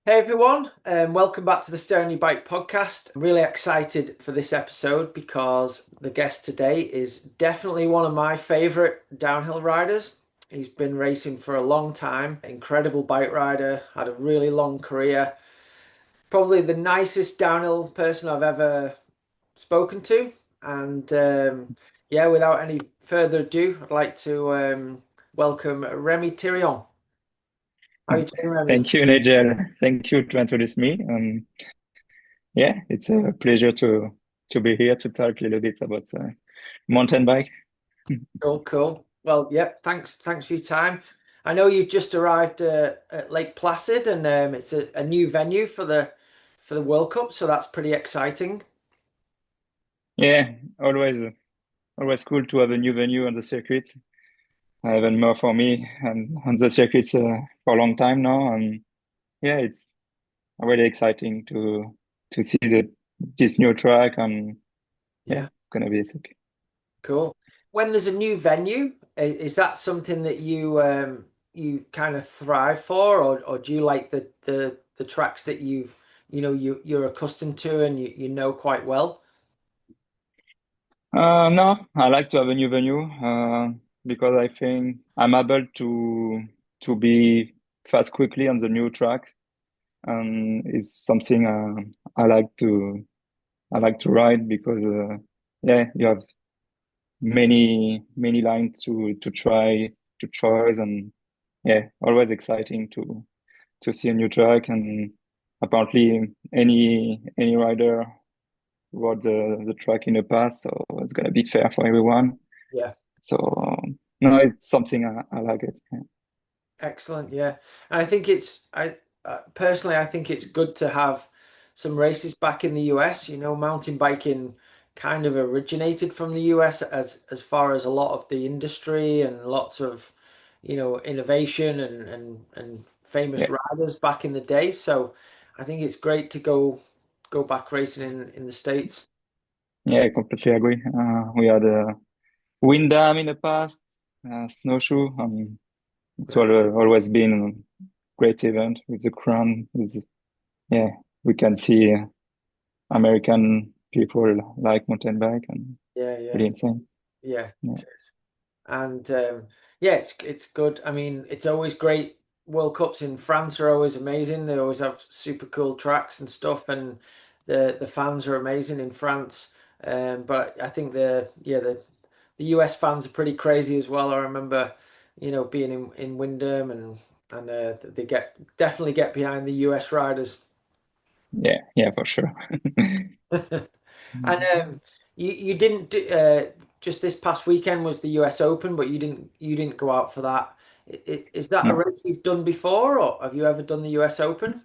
Hey everyone, welcome back to the Stay on Your Bike podcast. I'm really excited for this episode because the guest today is definitely one of my favorite downhill riders. He's been racing for a long time, incredible bike rider, had a really long career, probably the nicest downhill person I've ever spoken to. And yeah, without any further ado, I'd like to welcome Rémi Thirion. How are you doing, Remy? Thank you, Nigel. Thank you to introduce me. Yeah, it's a pleasure to be here to talk a little bit about mountain bike. Cool, cool. Well, yep. Thanks for your time. I know you've just arrived at Lake Placid, and it's a new venue for the World Cup, so that's pretty exciting. Yeah, always cool to have a new venue on the circuit. Even more for me and on the circuit for a long time now. And yeah, it's really exciting to see this new track. And yeah, Yeah, gonna be sick. cool. When there's a new venue, is that something that you kind of thrive for, or do you like the tracks that you're accustomed to and you know quite well? No, I like to have a new venue because I think I'm able to be fast quickly on the new track, and it's something I like to ride because yeah, you have many lines to try to choose, and yeah, always exciting to see a new track. And apparently any rider rode the track in the past, so it's gonna be fair for everyone. Yeah. So no, it's something I like it. Yeah. Excellent, yeah. And I think I personally, I think it's good to have some races back in the US. You know, mountain biking kind of originated from the US as far as a lot of the industry and lots of, innovation and famous Yeah, riders back in the day. So I think it's great to go back racing in the States. yeah, I completely agree. We had a wind dam in the past, snowshoe. It's Right. always been a great event with the crown. Yeah, we can see American people like mountain bike and Yeah, yeah, really insane. yeah. Yeah, It is. And yeah, it's good. I mean, it's always great. World Cups in France are always amazing. They always have super cool tracks and stuff, and the fans are amazing in France. But I think the US fans are pretty crazy as well. I remember, being in Wyndham and they definitely get behind the US riders. yeah, for sure. And you didn't do, just this past weekend was the US Open, but you didn't go out for that. Is that a No, race you've done before, or have you ever done the US Open?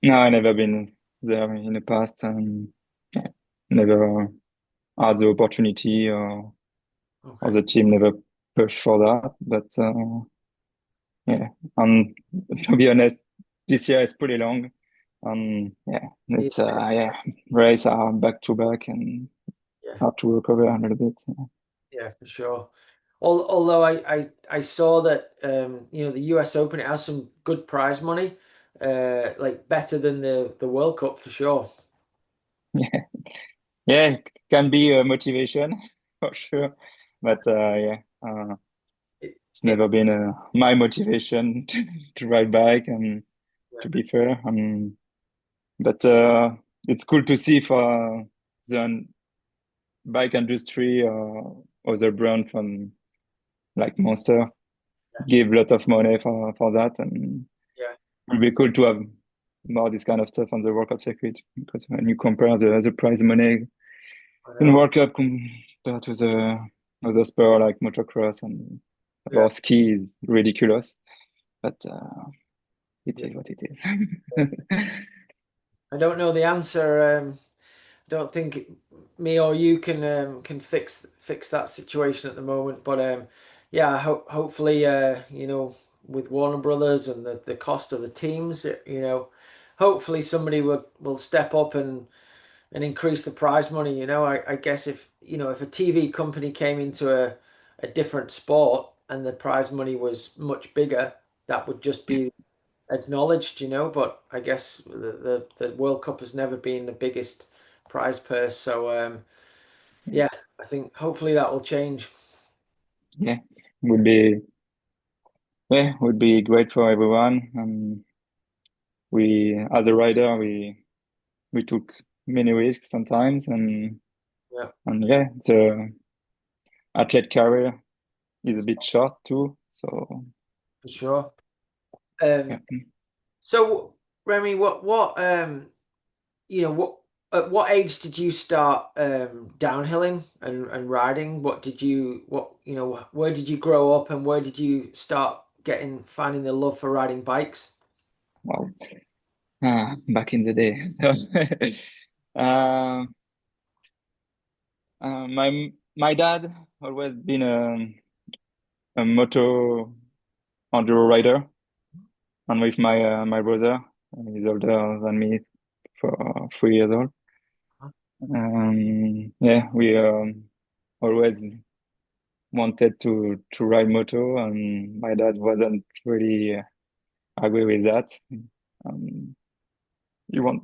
no, I never been there in the past, and yeah, never had the opportunity or Okay. the team never pushed for that. But yeah, and to be honest, this year is pretty long. Yeah, Yeah, yeah, race are back to back and yeah, have to recover a little bit. yeah, for sure. Although I saw that the US Open it has some good prize money, like better than the World Cup for sure. Yeah, yeah, it can be a motivation for sure. But yeah, It, it's it never been my motivation to ride bike and yeah, to be fair. But it's cool to see for the bike industry or other brand from like Monster give a lot of money for that, and yeah, it would be cool to have more this kind of stuff on the World Cup circuit because when you compare the prize money I in know. World Cup compared to the other sport like motocross and Yeah, or ski is ridiculous. But it yeah. is what it is. I don't know the answer. Don't think me or you can fix that situation at the moment. But yeah, hopefully with Warner Brothers and the cost of the teams, hopefully somebody will step up and increase the prize money. I guess if a TV company came into a different sport and the prize money was much bigger, that would just be acknowledged, but I guess the World Cup has never been the biggest prize purse. So yeah, I think hopefully that will change. Yeah, would be would be great for everyone. We, as a rider, we took many risks sometimes, Yeah, and yeah, the athlete career is a bit short too. So for sure. yeah, So Remy, what at what age did you start downhilling and riding? Where did you grow up and where did you start finding the love for riding bikes? wow. Back in the day. Um, my dad always been a moto enduro rider, and with my brother, he's older than me for 3 years old. Yeah, we always wanted to ride moto, and my dad wasn't really agree with that. Um, he want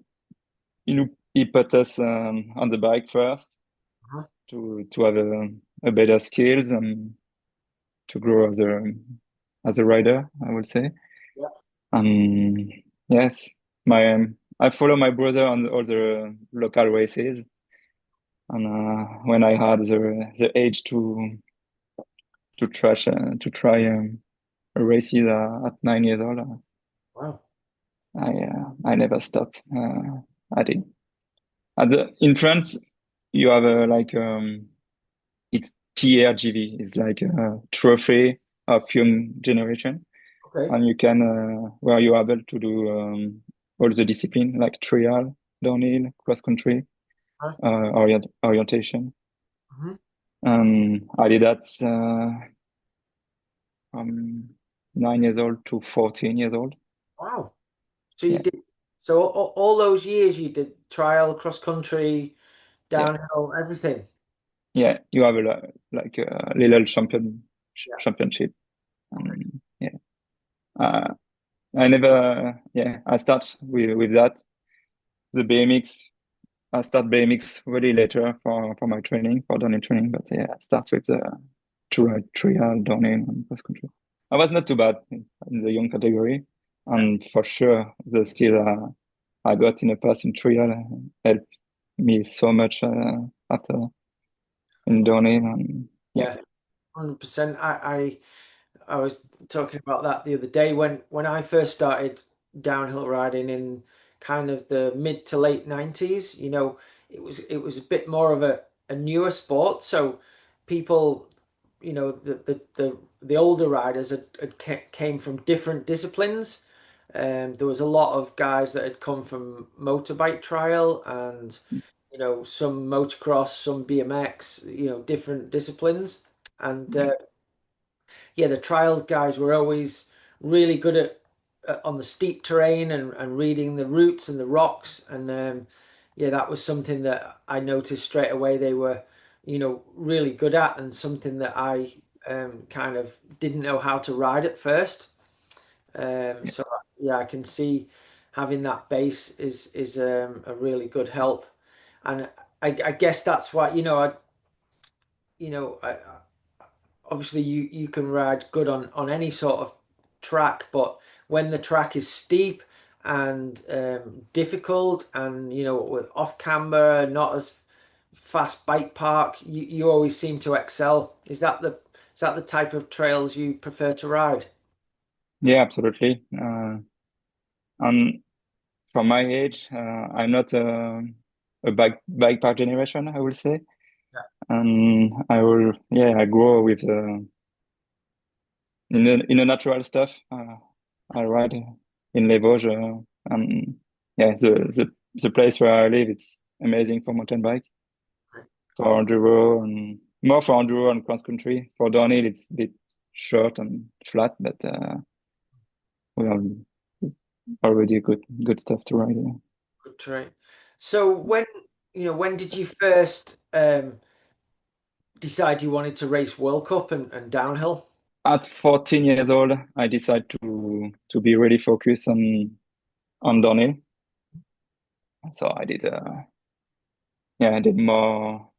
he put us on the bike first Uh-huh. to have a better skills and to grow as a rider, I would say. Yeah. Um, yes, my I follow my brother on all the local races, and when I had the age to try races at 9 years old, Wow. I never stopped. I did. In France, you have a like it's TRGV. It's like a trophy of young generation, Okay. and you can where you are able to do all the discipline like trial, downhill, cross country, Huh? orientation. Mhm. I did that from 9 years old to 14 years old. Wow. So you Yeah, did so all those years you did trial, cross country, yeah, downhill, everything. yeah. You have like a little Yeah. championship, Okay. and yeah. Uh, I never, yeah. I start with that. The BMX. I start BMX really later for my training, for downhill training. But yeah, I start with the trial, downhill, and cross country. I was not too bad in the young category, Yeah. and for sure the skill I got in the past in trial helped me so much after in downhill. And yeah, Yeah. 100%. I was talking about that the other day when I first started downhill riding in kind of the mid to late 90s. It was a bit more of a newer sport, so people, the older riders came from different disciplines. There was a lot of guys that had come from motorbike trial and some motocross, some BMX, different disciplines. And yeah, yeah, the trials guys were always really good at on the steep terrain and reading the roots and the rocks. And yeah, that was something that I noticed straight away they were, really good at, and something that I kind of didn't know how to ride at first. yeah, So yeah, I can see having that base is a really good help. And I guess that's why, I obviously you can ride good on any sort of track, but when the track is steep and difficult, and with off camber, not as fast bike park, you always seem to excel. Is that the type of trails you prefer to ride? yeah, absolutely. And from my age, I'm not a bike park generation, I will say. Yeah. And I will, yeah, I grow with in the natural stuff. I ride in Les Vosges, and yeah, the place where I live, it's amazing for mountain bike, for enduro, and more for enduro and cross country. For downhill, it's a bit short and flat, but we have already good stuff to ride. Yeah. Good terrain. So when did you first decide you wanted to race World Cup and downhill? at 14 years old, I decided to be really focused on downhill. So I did more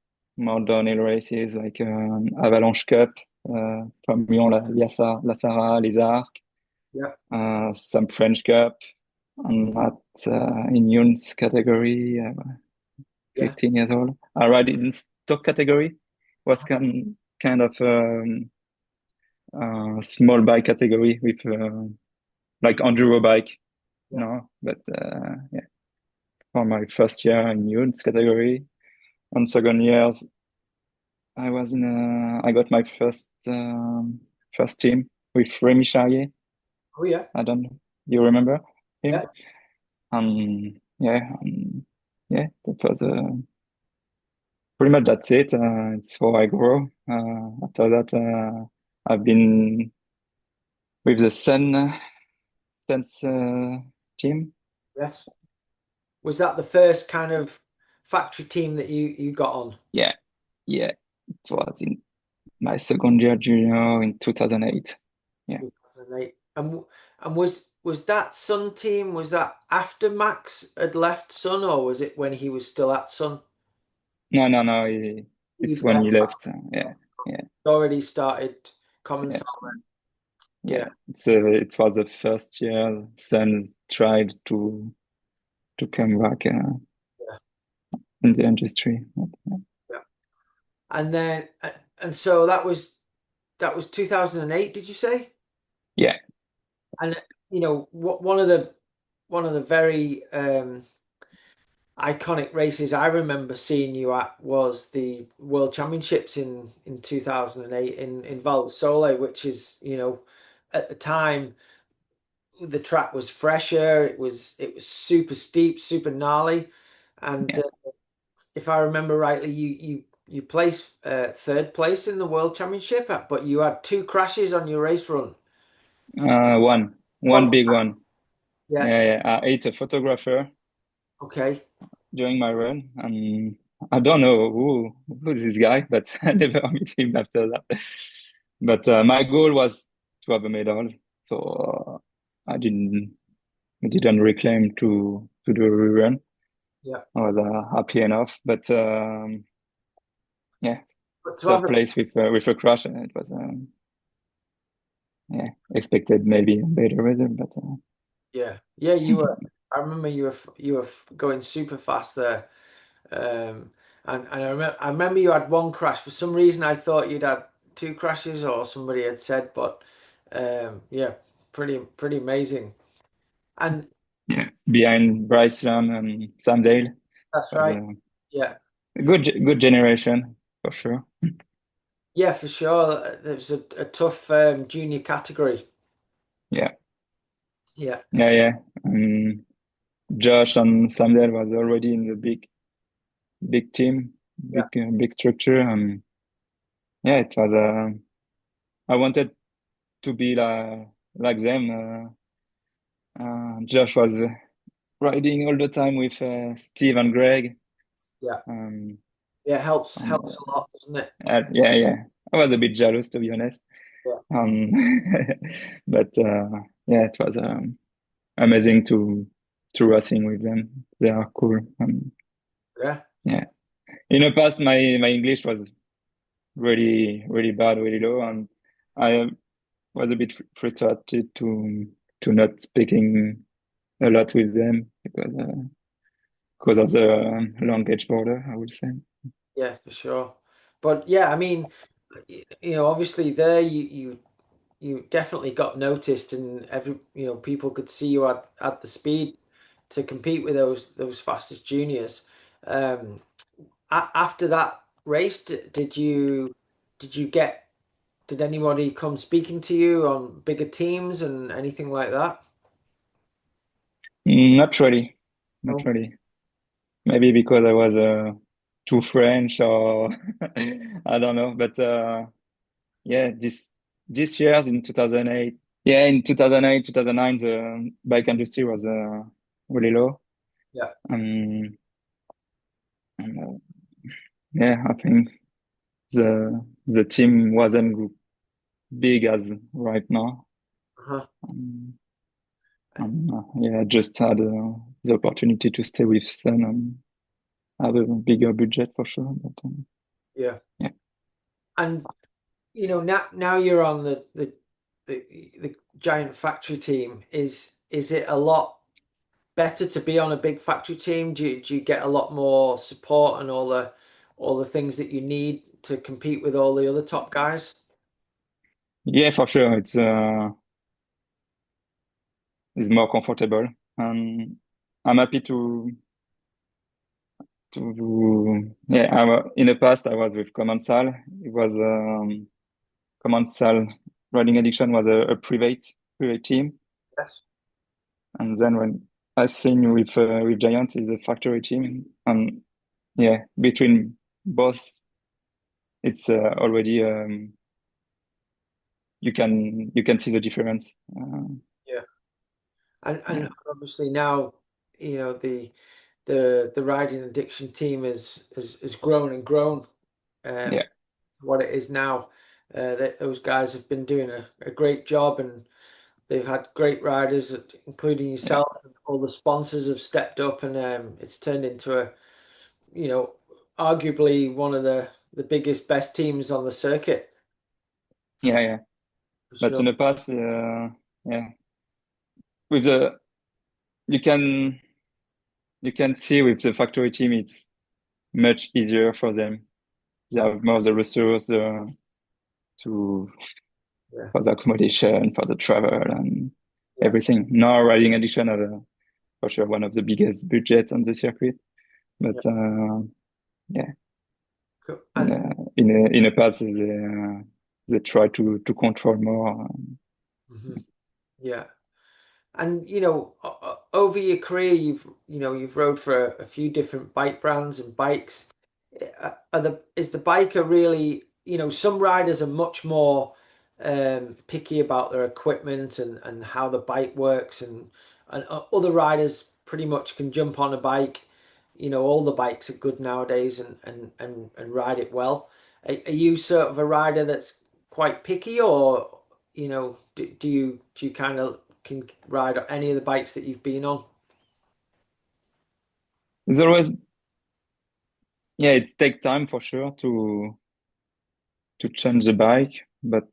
downhill races like Avalanche Cup, from Lyon, La Sarah, Les Arcs, Yeah, some French Cup, and at in youth category, yeah, 15 years old. I ride in stock category, was kind of small bike category with like enduro bike, yeah. but yeah, for my first year in youth category. And second years, I got my first team with Rémi Thirion. Oh yeah, I don't know. You remember yeah. him? Yeah, that was pretty much that's it. It's how I grow. After that, I've been with the Sense team. Yes. Was that the first kind of factory team that you got on? Yeah, yeah. It was in my second year junior in 2008. Yeah. 2008. And was that Sun team, was that after Max had left Sun, or was it when he was still at Sun? No, no, no. It's He'd when left, he left. Yeah, yeah, already started common yeah, solid. Yeah, yeah. It was the first year Sun tried to come back yeah, in the industry. yeah. And then and so that was 2008, did you say? Yeah, And one of the very iconic races I remember seeing you at was the World Championships in 2008 in Val di Sole, which is, at the time the track was fresher, it was super steep, super gnarly, and yeah. if I remember rightly, you placed third place in the World Championship, but you had two crashes on your race run. One One, big one. yeah, Yeah, yeah. I ate a photographer okay, during my run, and I don't know who's this guy, but I never meet him after that. But my goal was to have a medal, so I didn't reclaim to do a rerun. yeah, I was happy enough, but yeah, but to have third a place with a crash, it was yeah, expected maybe a better result, but Yeah, yeah, you were. I remember you were going super fast there, and I remember you had one crash. For some reason, I thought you'd had two crashes, or somebody had said, but yeah, pretty amazing. And yeah, behind Bryce Lam and Sam Dale that's was right. Yeah, a good generation for sure. yeah, for sure. There was a tough junior category. Yeah, Yeah, yeah, yeah. Josh and Sam Dale was already in the big team, yeah, big structure, and yeah, it was. I wanted to be like them. Josh was riding all the time with Steve and Greg. yeah, Um, yeah. Helps and helps a lot, doesn't it? yeah, yeah. I was a bit jealous to be honest. Yeah, Um, but yeah, it was amazing to racing with them. They are cool. yeah, Yeah. In the past, my English was really bad, really low, and I was a bit frustrated to not speaking a lot with them because of the language border, I would say. yeah, for sure. But yeah, I mean, obviously there you definitely got noticed, and people could see you at the speed to compete with those fastest juniors. Um, After that race, did you get did anybody come speaking to you on bigger teams and anything like that? Not really, not No. really. Maybe because I was too French or I don't know. But yeah, this years in 2008, yeah, in 2008, 2009, the bike industry was really low. Yeah, Um, and yeah, I think the team wasn't big as right now. Uh-huh. Um, And yeah, I just had the opportunity to stay with Sun and have a bigger budget for sure. But yeah. yeah, And now you're on the giant factory team. Is it a lot better to be on a big factory team? Do you get a lot more support and all the things that you need to compete with all the other top guys? yeah, for sure. It's more comfortable, and I'm happy yeah. In the past, I was with Commensal. It was Commensal Riding Addiction was a private team, Yes. and then when I seen with Giant is a factory team, and yeah, between both, it's already you can see the difference. Yeah. And Yeah, obviously now, the riding addiction team has grown and grown yeah, to what it is now. Those guys have been doing a great job, and they've had great riders, including yeah, yourself. And all the sponsors have stepped up, and it's turned into you know, arguably one of the biggest, best teams on the circuit yeah. for But sure. in the past, yeah, with the you can you can see with the factory team, it's much easier for them. They have more the resources to Yeah, for the accommodation, for the travel, and yeah, everything. Now, riding addiction are for sure one of the biggest budgets on the circuit. But yeah. yeah, Cool. in And a past they try to control more. mhm, yeah. And over your career, you've rode for a few different bike brands and bikes. Is the biker really, some riders are much more picky about their equipment and how the bike works, and other riders pretty much can jump on a bike. All the bikes are good nowadays and ride it well. Are you sort of a rider that's quite picky, or do you kind of can ride any of the bikes that you've been on? It's always yeah, it takes time for sure to change the bike, but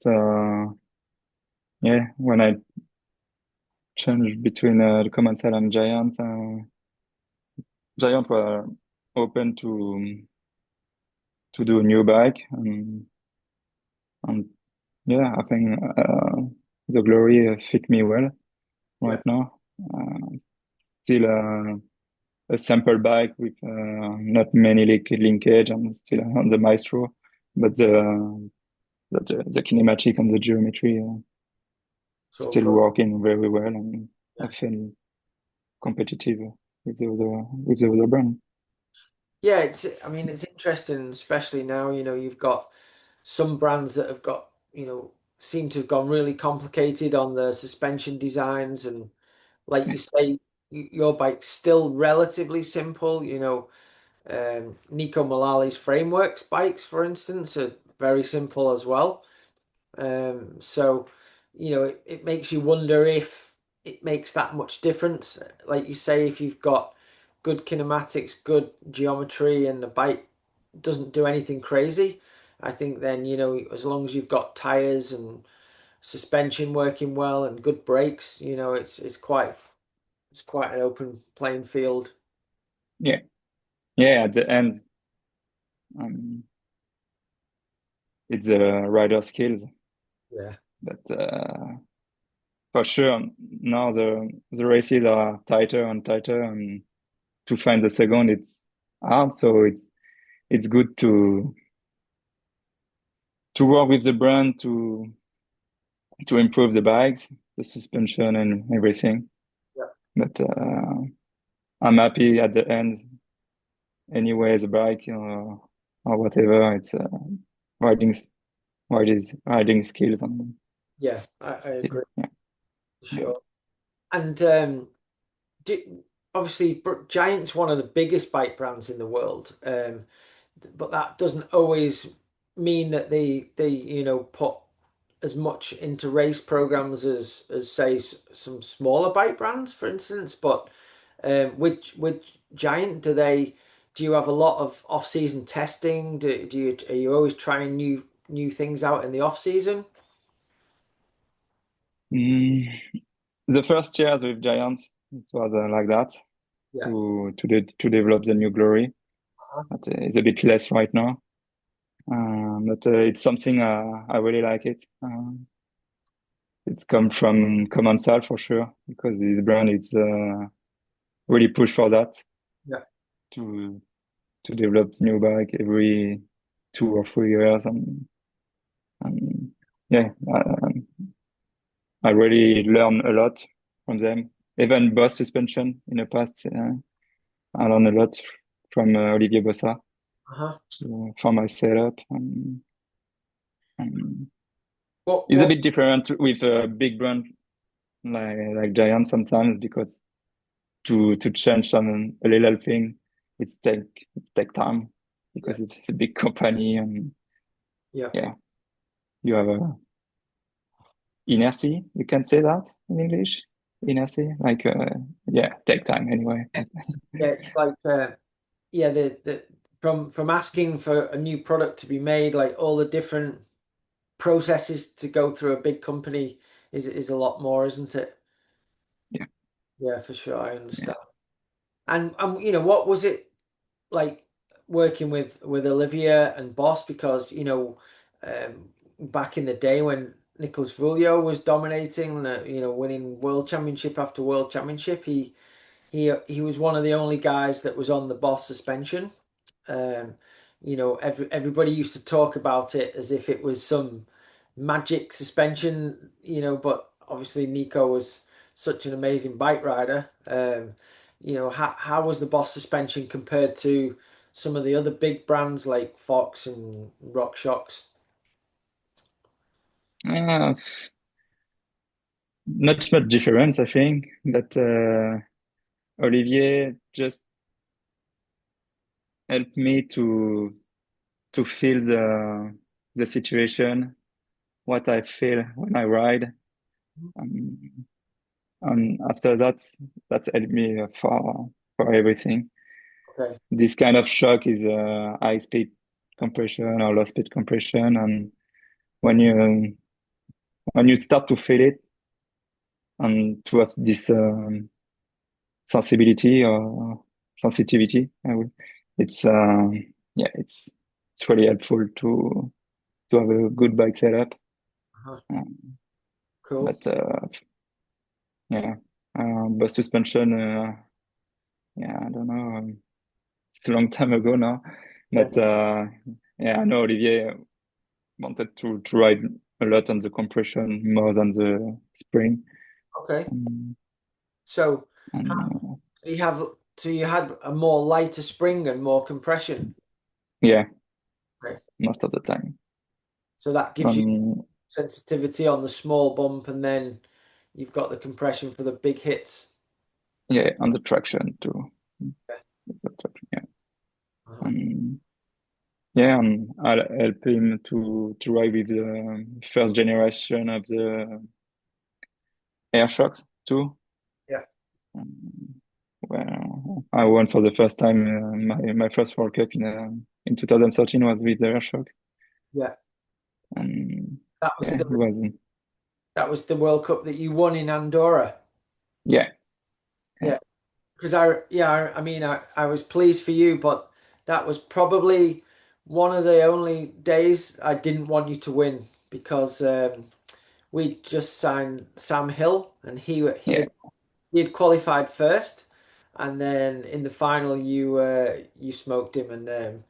yeah, when I change between the Commensal and Giant, Giant were open to do a new bike, and yeah, I think the Glory fit me well right Yeah, now. Still a sample bike with not many linkage and still on the Maestro, but the kinematic and the geometry so still good. working very well, and I Yeah. feel competitive with the other brand. Yeah, I mean, it's interesting, especially now, you've got some brands that have got, seem to have gone really complicated on the suspension designs. And like Yeah, you say, your bike's still relatively simple. Nico Mullally's Frameworks bikes, for instance, are very simple as well. So, it makes you wonder if it makes that much difference. Like you say, if you've got good kinematics, good geometry, and the bike doesn't do anything crazy, I think then, as long as you've got tires and suspension working well and good brakes, it's quite an open playing field. yeah, yeah. At the end, um, it's rider skills, Yeah, but for sure now the races are tighter and tighter, and to find the second it's hard. So it's good to work with the brand to improve the bikes, the suspension, and everything. yeah, But I'm happy at the end anyway. The bike or whatever, it's riding riding skills and yeah. I still, agree yeah, for yeah. sure. And obviously, Giant's one of the biggest bike brands in the world, but that doesn't always mean that they put as much into race programs as say some smaller bike brands, for instance. But with Giant, do you have a lot of off-season testing? Are you always trying new things out in the off season? Mm, the first years with Giant, it was like that Yeah. to develop the new glory. Uh-huh. But it's a bit less right now. But it's something I really like it. It's come from Commensal for sure because this brand is really push for that Yeah. to develop new bike every 2 or 3 years and yeah, I really learn a lot from them. Even Boss suspension in the past, I learned a lot from Olivier Bossa Uh-huh. for my setup. And What it's a what bit different with a big brand like Giant sometimes because to change some a little thing, it take time Yeah. because it's a big company and Yeah. yeah, you have a inertia. You can say that in English, inertia. Like yeah, take time anyway. But Yeah, it's like yeah, the from asking for a new product to be made, like all the different processes to go through a big company is a lot more, isn't it? yeah, Yeah, for sure, I yeah. understand. And what was it like working with Olivia and Boss? Because back in the day when Nicholas Vulio was dominating, winning world championship after world championship, he was one of the only guys that was on the Boss suspension. Um, everybody used to talk about it as if it was some magic suspension, but obviously Nico was such an amazing bike rider. How was the Boss suspension compared to some of the other big brands like Fox and RockShox? Uh, not much difference, I think. But Olivier just helped me to feel the situation, what I feel when I ride. Um, and after that, that helped me for everything. Okay, This kind of shock is high speed compression or low speed compression, and when you start to feel it and to have this sensibility or sensitivity, I would, it's yeah, it's really helpful to have a good bike setup. uh-huh. Um, Cool. but yeah, bus suspension, yeah, I don't know. It's a long time ago now, Yeah. but yeah, I know Olivier wanted to ride a lot on the compression more than the spring. Okay. Um, So how, and you had a more lighter spring and more compression. yeah, Okay. most of the time. So that gives you Um, sensitivity on the small bump, and then you've got the compression for the big hits. yeah, on the traction too. Yeah. Yeah. Uh-huh. Um, yeah, and I'll help him to ride with the first generation of the air shocks too. Yeah. Um, well, I won for the first time. My first World Cup in 2013 was with the air shock, Yeah. and That was yeah, it the was that was the World Cup that you won in Andorra. yeah, yeah, Yeah. Because I mean, I was pleased for you, but that was probably one of the only days I didn't want you to win because we just signed Sam Hill, and yeah, he had qualified first, and then in the final you smoked him, and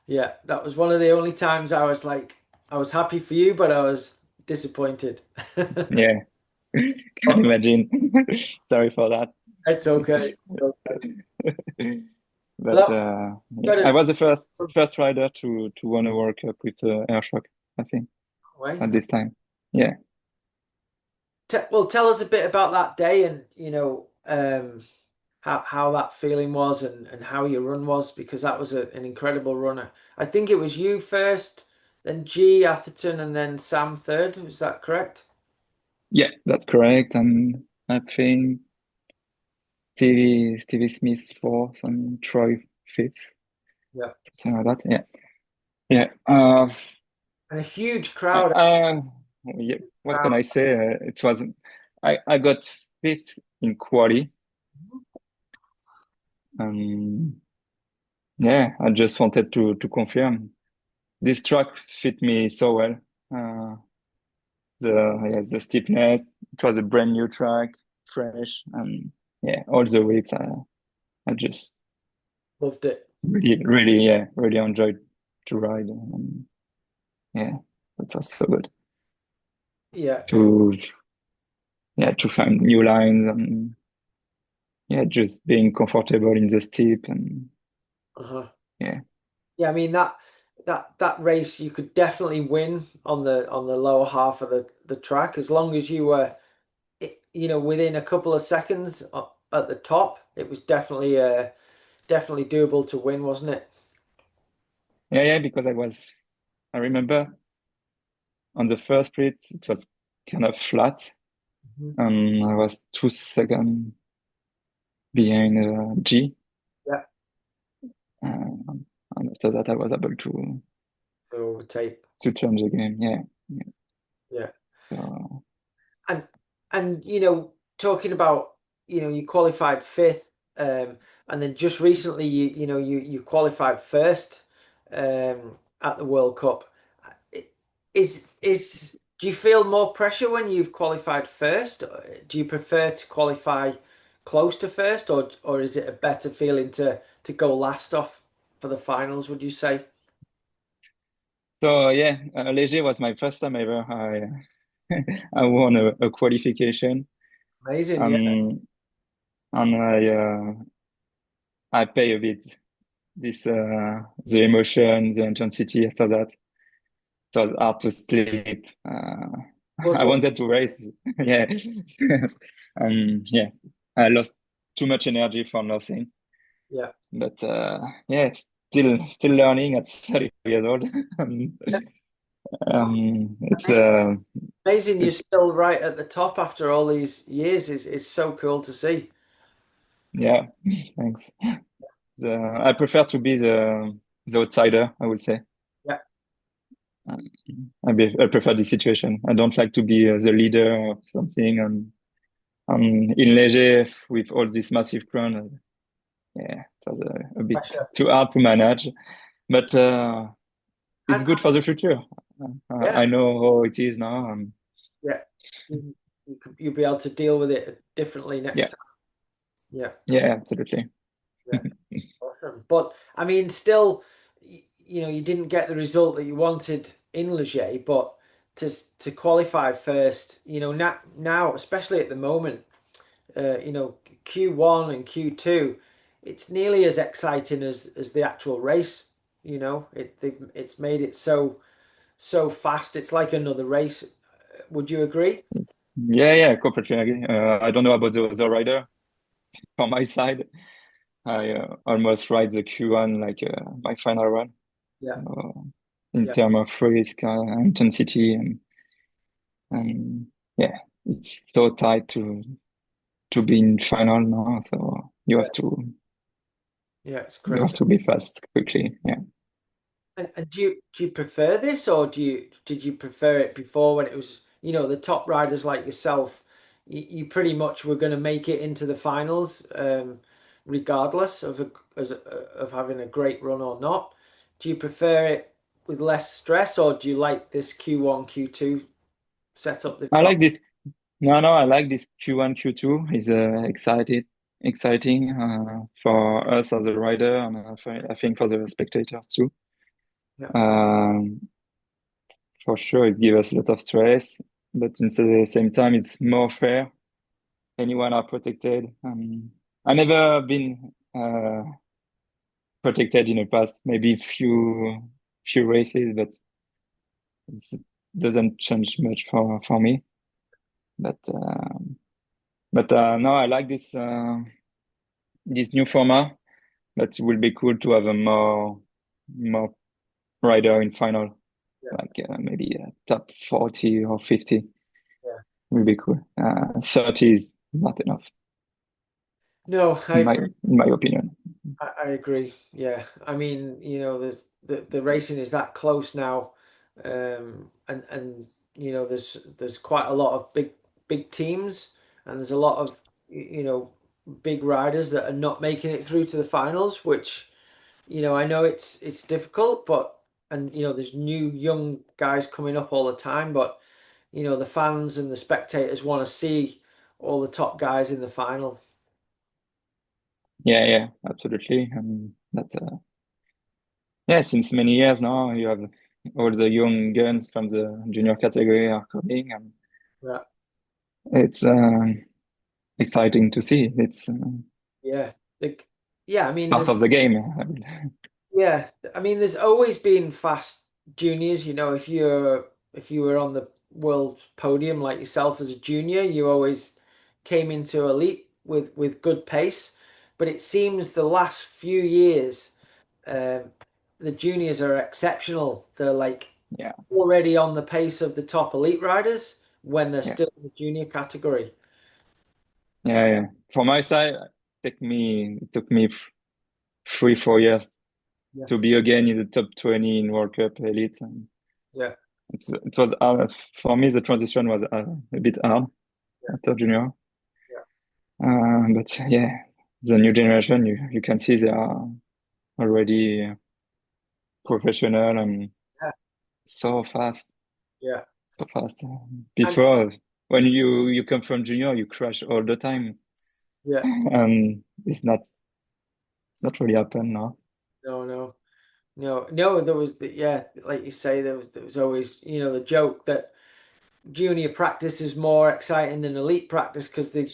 yeah, that was one of the only times I was happy for you, but I was disappointed. yeah. Can But imagine. Sorry for that. it's okay. It's okay. But Well, yeah, got I it was the first rider to win a World Cup with Airshock, I think, away. at this time. Yeah, Well, tell us a bit about that day, and how that feeling was, and how your run was, because that was an incredible runner. I think it was you first then G, Atherton, and then Sam third. Is that correct? Yeah, that's correct. And I think Stevie Smith fourth and Troy fifth, Yeah. something like that. Yeah. And a huge Uh, crowd. uh, yeah. What can Crowd. I say? It was I got fifth in quali. Um, yeah, I just wanted to confirm this track fit me so well. Uh, the steepness. It was a brand new track, fresh, and yeah, all the weeks I just Loved it. really enjoyed to ride. Yeah, it was so good Yeah. to to find new lines and yeah, just being comfortable in the steep and Uh-huh. yeah. Yeah, I mean that race you could definitely win on the lower half of the track as long as you were within a couple of seconds at the top. It was definitely doable to win, wasn't it? Yeah, because I remember on the first split, it was kind of flat, Mhm. and I was 2 seconds behind G. Yeah, And after that, I was able to overtake. to change the game. Yeah. Yeah. So, And talking about, you qualified fifth, and then just recently you qualified first at the World Cup. Is do you feel more pressure when you've qualified first? Do you prefer to qualify close to first, or is it a better feeling to go last off for the finals, would you say? yeah, Léger was my first time ever. I won a qualification, Amazing, yeah. and I pay a bit this the emotion, the intensity after that. It was hard to sleep. Was I it? wanted to race, yeah, yeah, I lost too much energy for nothing. Yeah. But yeah, still learning at 30 years old. It's Amazing you're it's still right at the top after all these years is so cool to see. yeah, thanks. I prefer to be the outsider, I would say. Yeah, Um, I prefer this situation. I don't like to be the leader or something. In Léger with all this massive crowd, yeah, it was a bit pressure. too hard to manage. But it's And good for the future. yeah, I know how it is now. yeah. You'll be able to deal with it differently next Yeah, time. Yeah, yeah, absolutely. yeah. Awesome. But I mean, still, you didn't get the result that you wanted in Leger, but to qualify first, now, especially at the moment, Q1 and Q2, it's nearly as exciting as the actual race. It's made it so fast. It's like another race. Would you agree? Yeah, completely agree. I don't know about the other rider. From my side, I almost ride the Q1 like my final run. Yeah, Uh, in yeah, terms of risk, intensity, and yeah, it's so tight to be in final now. So yeah, yeah. It's you have crazy. to be fast quickly. Yeah. And do you prefer this, or did you prefer it before when it was, the top riders like yourself, you pretty much were going to make it into the finals, regardless of having a great run or not. Do you prefer it with less stress, or do you like this Q1, Q2 setup they've I got? like this. No, I like this Q1, Q2. Is exciting for us as a rider, and I think for the spectators too. Yeah, Um, for sure, it gives us a lot of stress, but at the same time, it's more fair. Anyone are protected. I never been protected in the past. Maybe few races, but it doesn't change much for me. But no, I like this new format. But it will be cool to have a more rider in final. yeah, like maybe top 40 or 50 yeah. would be cool. 30 is not enough, No, I in my agree. opinion. I agree. Yeah, I mean, there's the racing is that close now, and there's quite a lot of big teams, and there's a lot of big riders that are not making it through to the finals, which I know it's difficult, but and there's new young guys coming up all the time, but the fans and the spectators want to see all the top guys in the final. Yeah, yeah, absolutely. But yeah, since many years now, you have all the young guns from the junior category are coming, and Yeah, it's exciting to see. yeah, like, yeah. I It's mean, part of the game. yeah, I mean, there's always been fast juniors. If you were on the world podium like yourself as a junior, you always came into elite with good pace. But it seems the last few years, um, the juniors are exceptional. They're like Yeah, already on the pace of the top elite riders when they're yeah, still in the junior category. yeah, yeah. For my side, it took me 3, 4 years Yeah, to be again in the top 20 in World Cup elite. And yeah, it was for me, the transition was a bit hard yeah, after junior. yeah, But yeah, the new generation, you can see they are already professional and yeah, so fast, yeah. so fast. And Before, when you come from junior, you crash all the time, yeah, and it's not really happen now. no, no. No, no, there was yeah, like you say, there was always, the joke that junior practice is more exciting than elite practice because they're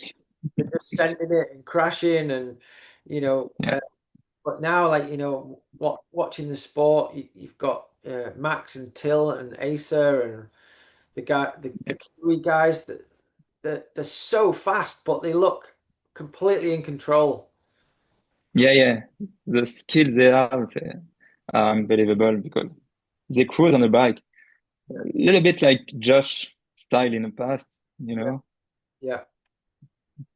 just sending it and crashing and you know, Yeah, but now like watching the sport, you've got Max and Till and Asa and the yeah, Kiwi guys that they're so fast, but they look completely in control. yeah, yeah. The skills they have are unbelievable because they cruise on the bike Yeah, a little bit like Josh style in the past, you yeah, know, yeah,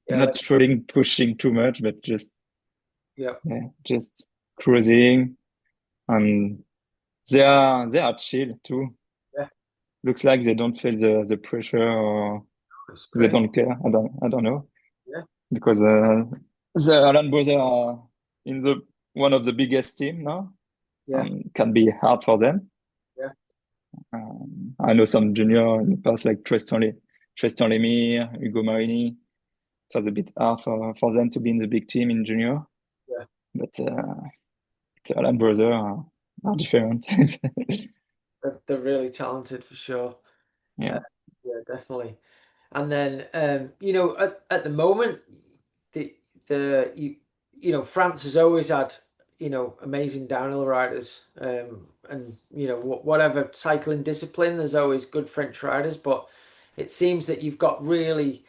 yeah, not throwing, pushing too much, but just yeah, yeah, just cruising. And they are chill too. yeah. Looks like they don't feel the pressure or It's they crazy. don't care. I don't know Yeah, because the Allen brothers are in the one of the biggest team now yeah, and can be hard for them. yeah, I know some junior in the past like Tristan Lemire, Hugo Marini. It was a bit hard for them to be in the big team in junior, yeah. but the Allen brothers are different. They're really talented for sure. Uh, Yeah, yeah, definitely. And then at the moment, the France has always had amazing downhill riders, and whatever cycling discipline, there's always good French riders. But it seems that you've got really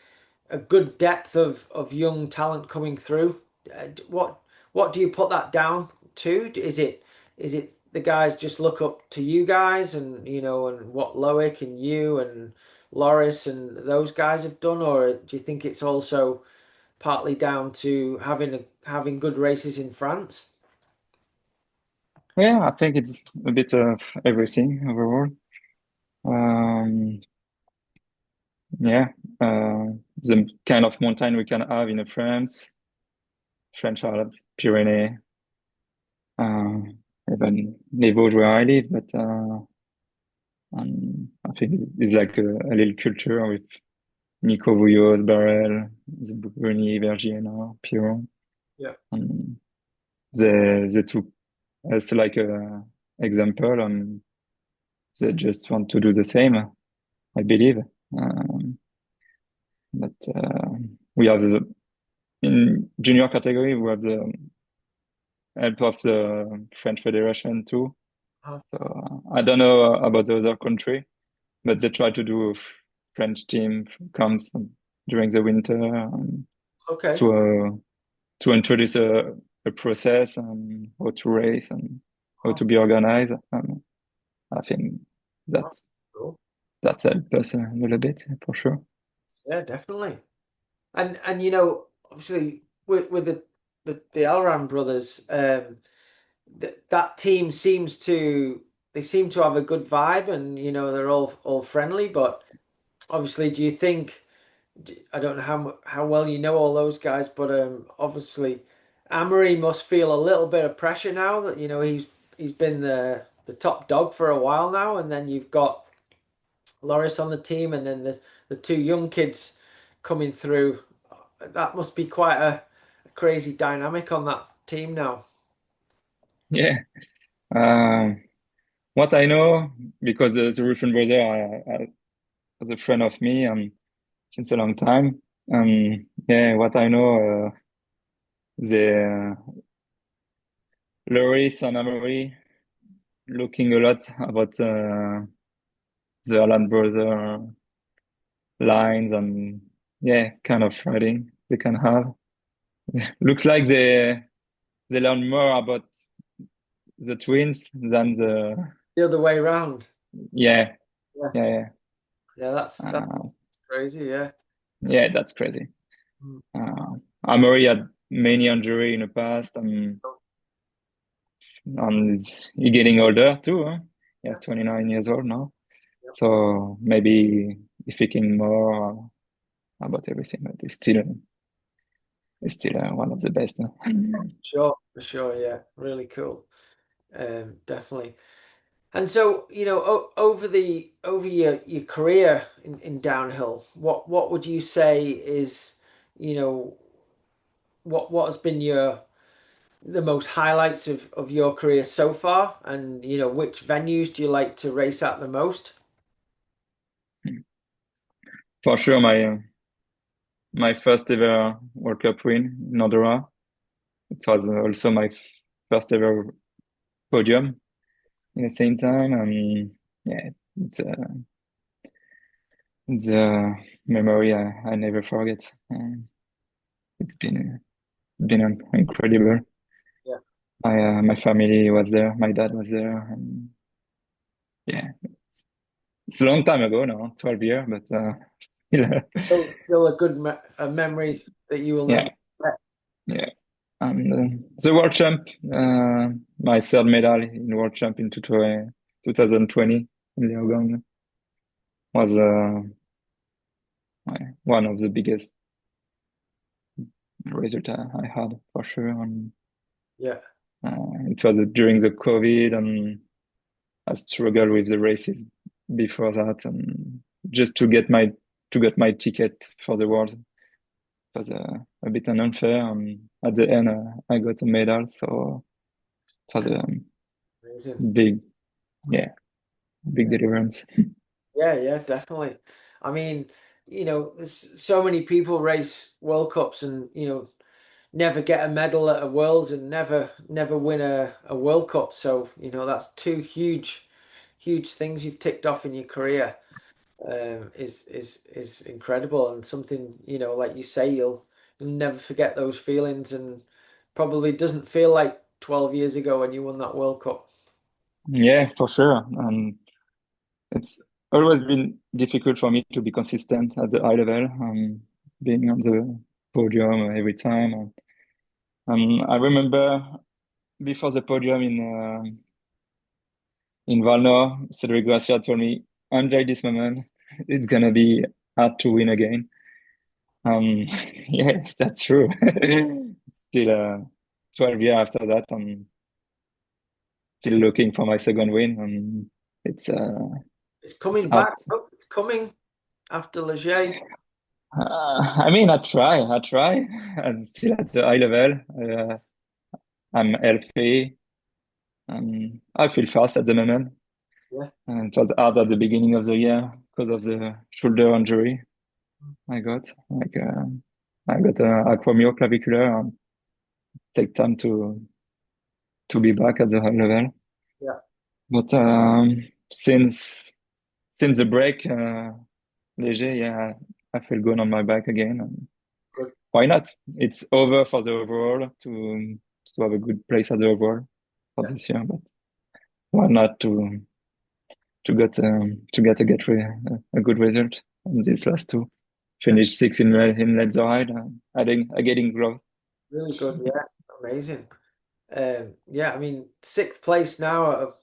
a good depth of young talent coming through. What do you put that down to? Is it the guys just look up to you guys and and what Loic and you and Loris and those guys have done, or do you think it's also partly down to having good races in France? yeah. I think it's a bit of everything overall. Um, yeah, the kind of mountain we can have in France, French Alps, Pyrenees, uh, even Les Vosges where I live, but I think it's like a little culture with Nico Vouilloz, Barrel, the Bruni, Vergier, Piron, Yeah, and they took as like a example, and they just want to do the same, I believe. Um, but we have in junior category we have the help of the French Federation too. uh, So I don't know about the other country, but they try to do French team camps during the winter okay. to uh, to introduce a process and how to race and how Uh, to be organized. I think. that Cool. that helped us a little bit for sure. Yeah, definitely. And obviously with the Elran brothers, that team seems to they seem to have a good vibe, and they're all friendly. But obviously, do you think? I don't know how well you know all those guys, but obviously, Amory must feel a little bit of pressure now that he's been the top dog for a while now, and then you've got Loris on the team, and then the two young kids coming through. That must be quite a crazy dynamic on that team now. Yeah. Um, what I know, because the Russian brother was a friend of me since a long time. Yeah, what I know, the Loris and Amory looking a lot about the Alan brother lines and yeah, kind of writing they can have. Looks like they learn more about the twins than the The other way around. yeah, Yeah, yeah, yeah, that's yeah. crazy. Yeah. Yeah, that's crazy. Mm. Amory had many injury in the past, and he's getting older too. Huh? Yeah, Yeah, 29 years old now. yeah. So maybe he's thinking more about everything, but he's still one of the best. Huh? Sure, for sure. Yeah, really cool. Definitely. And so, over your career in downhill, what would you say is, you know, what has been the most highlights of your career so far? And, which venues do you like to race at the most? For sure, my first ever World Cup win in Andorra. It was also my first ever podium in the same time, and yeah, it's a memory I never forget. It's been incredible. Yeah. My family was there, my dad was there, and yeah, it's a long time ago now, 12 years, but still, Still a good a memory that you will never yeah, forget. yeah. And the world champ, my third medal in world champ in 2020 in Leogang was one of the biggest result I had for sure. And Yeah. it was during the COVID, and I struggled with the races before that, and just to get my ticket for the world was a bit unfair. And at the end, I got a medal, so it was a Amazing. big, yeah, big Yeah. deliverance. Yeah, yeah, definitely. I mean, there's so many people race World Cups and, never get a medal at a Worlds and never win a World Cup. So, that's two huge things you've ticked off in your career. Is incredible and something, like you say, you'll never forget those feelings, and probably doesn't feel like 12 years ago when you won that World Cup. Yeah, for sure. And it's always been difficult for me to be consistent at the high level, being on the podium every time. I remember before the podium in Valnor, Cedric Garcia told me, enjoy this moment. It's gonna be hard to win again. Yeah, that's true. Still, 12 years after that, I'm still looking for my second win, and it's It's coming hard. back. Oh, it's coming after Leger. I mean, I try, and still at the high level. I'm healthy, and I feel fast at the moment. Yeah. And it was hard at the beginning of the year because of the shoulder injury I got. I got a acromioclavicular and take time to be back at the high level. Yeah. But since the break, Léger, yeah, I feel good on my back again. And Good. why not? It's over for the overall to have a good place at the overall for Yeah. this year. But why not to to get a good result on these last two. Yeah, Finished six in Let's Ride, adding getting growth. really good. Yeah, amazing. Yeah, I mean, sixth place now at a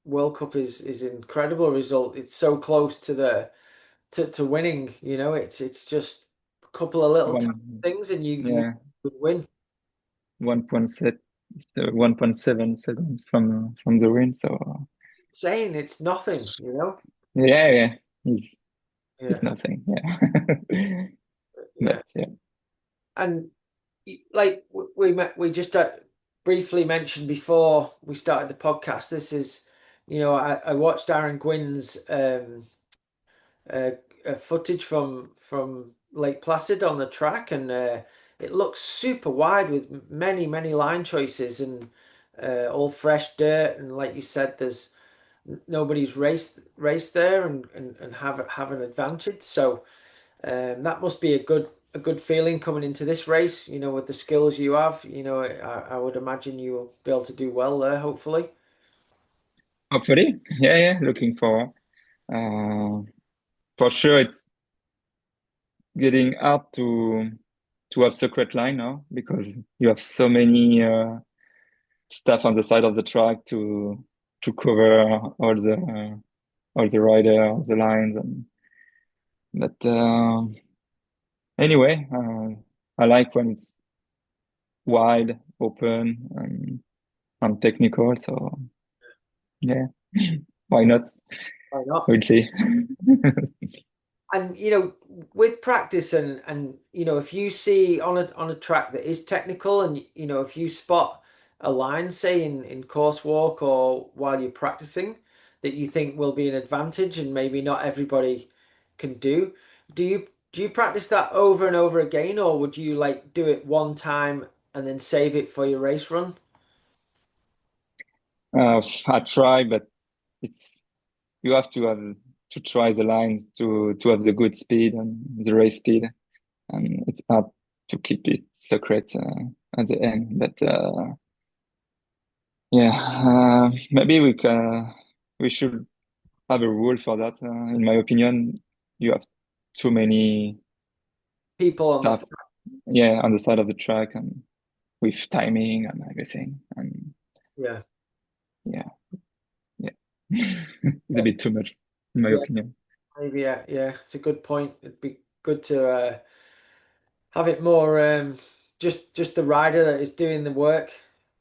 World Cup is incredible result. It's so close to the to winning. You know, it's just a couple of little tiny One, things, and you yeah, could win. 1.7 seconds from the win. So It's insane. It's nothing. You know. yeah, yeah, it's Yeah, nothing. Yeah, but yeah. yeah, And like we just briefly mentioned before we started the podcast, this is, I watched Aaron Gwynn's uh, footage from Lake Placid on the track, and it looks super wide with many line choices and all fresh dirt. And like you said, there's nobody's raced there and have an advantage. So that must be a good feeling coming into this race. You know, with the skills you have, I would imagine you will be able to do well there. Hopefully, hopefully, yeah, yeah. Looking for sure. It's getting hard to have secret line now because you have so many stuff on the side of the track to cover all the rider, all the lines, and but anyway, I like when it's wide, open, and technical. So yeah, why not? why not? We'll see. And with practice and if you see on a track that is technical, and if you spot a line, say in course walk or while you're practicing, that you think will be an advantage and maybe not everybody can do you practice that over and over again, or would you like do it one time and then save it for your race run? I try, but it's you have to try the lines to have the good speed and the race speed, and it's hard to keep it secret at the end. But yeah, maybe we should have a rule for that. In my opinion, you have too many People on the stuff, yeah, on the side of the track and with timing and everything. And yeah yeah, yeah, it's a bit too much, in my yeah opinion. maybe yeah, it's a good point. It'd be good to have it more just the rider that is doing the work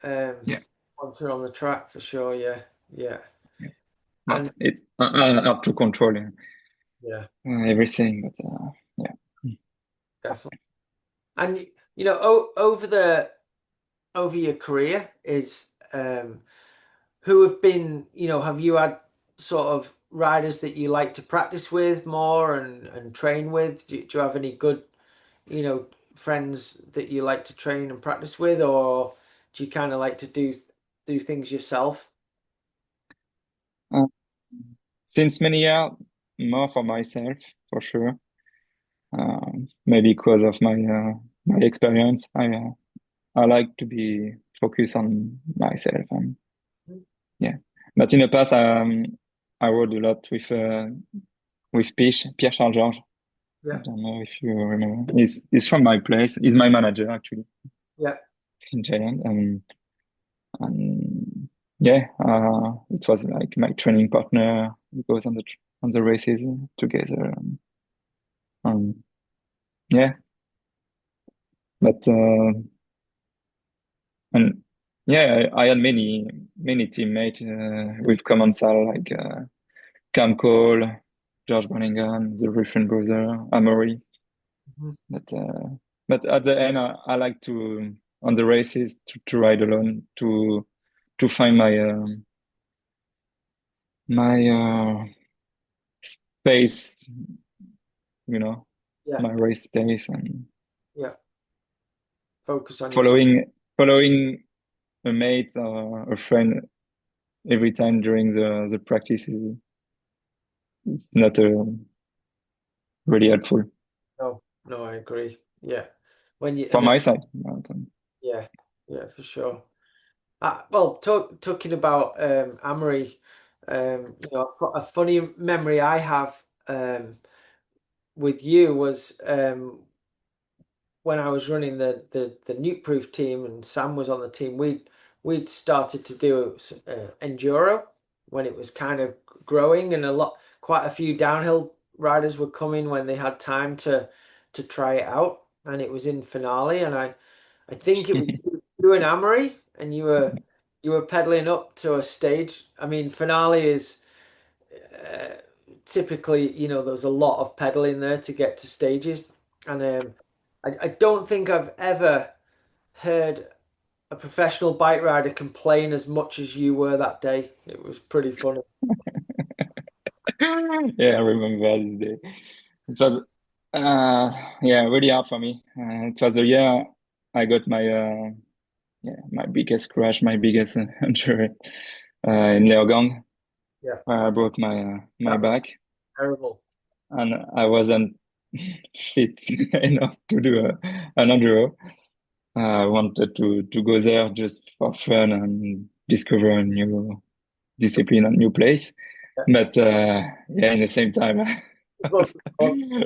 um Yeah, once they're on the track for sure. Yeah, yeah. yeah. And But it's hard to control yeah, everything. But yeah. definitely. And over your career is who have been, have you had sort of riders that you like to practice with more and train with? Do you have any good, you know, friends that you like to train and practice with, or do you kind of like to do things yourself? Uh, since many years, more for myself, for sure. Maybe because of my experience, I like to be focused on myself and yeah. But in the past, I rode a lot with Pierre Charles. I Yeah, don't know if you remember. He's from my place. He's my manager actually yeah. in Thailand. And yeah, it was like my training partner. We goes on the races together. Um, yeah, but and yeah, I had many teammates with common style like Cam Cole, George Brannigan, the Russian brother, Amory. Mhm. But but at the end, I like to on the races to ride alone to find my space, you know, Yeah, my race space and yeah. Focus on yourself. following a mate or a friend every time during the practice is it's not really helpful No, no, I agree. Yeah. When you for and my side. But, yeah, yeah, for sure. Well, talking about Amory, A funny memory I have with you was when I was running the nuke proof team and Sam was on the team, we'd started to do enduro when it was kind of growing, and quite a few downhill riders were coming when they had time to try it out, and it was in Finale, and I think it was you and Amory, and you were pedaling up to a stage. I mean, Finale is uh, typically, there's a lot of pedaling there to get to stages. And I don't think I've ever heard a professional bike rider complain as much as you were that day. It was pretty funny. Yeah, I remember this day. It was, yeah, really hard for me. It was the year I got my biggest crash, my biggest injury in Leogang, Yeah, where I broke my that back, was terrible. and I wasn't fit enough to do an enduro. I wanted to go there just for fun and discover a new discipline and new place. Yeah, But yeah, in the same time, it was fun.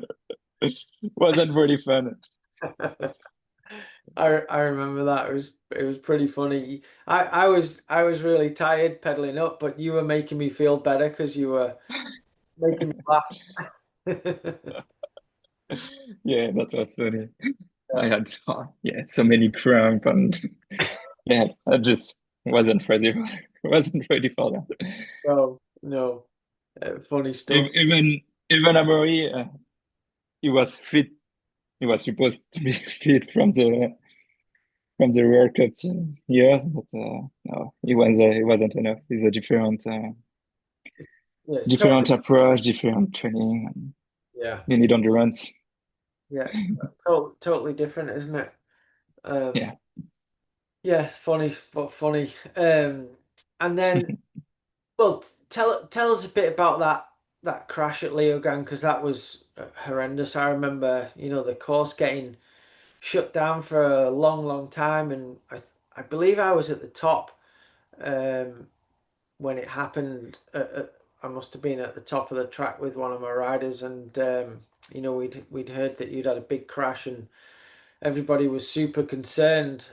wasn't really fun. I remember that. It was pretty funny. I was really tired pedaling up, but you were making me feel better because you were making me laugh. Yeah, that was funny. I Yeah. had yeah, so many cramp and yeah, I just wasn't ready wasn't ready for that. No, no, funny stuff. Even Amori, he was fit. He was supposed to be fit from the World Cup years, but no, he wasn't enough. It's a Yeah, it's totally. different approach, different training. And Yeah, you need endurance. yeah, it's totally different, isn't it? Um, Yeah. yeah, it's funny, but funny. And then, well, tell us a bit about that crash at Leogang because that was horrendous. I remember, the course getting shut down for a long, long time, and I believe I was at the top um, when it happened. I must have been at the top of the track with one of my riders, and we'd heard that you'd had a big crash, and everybody was super concerned.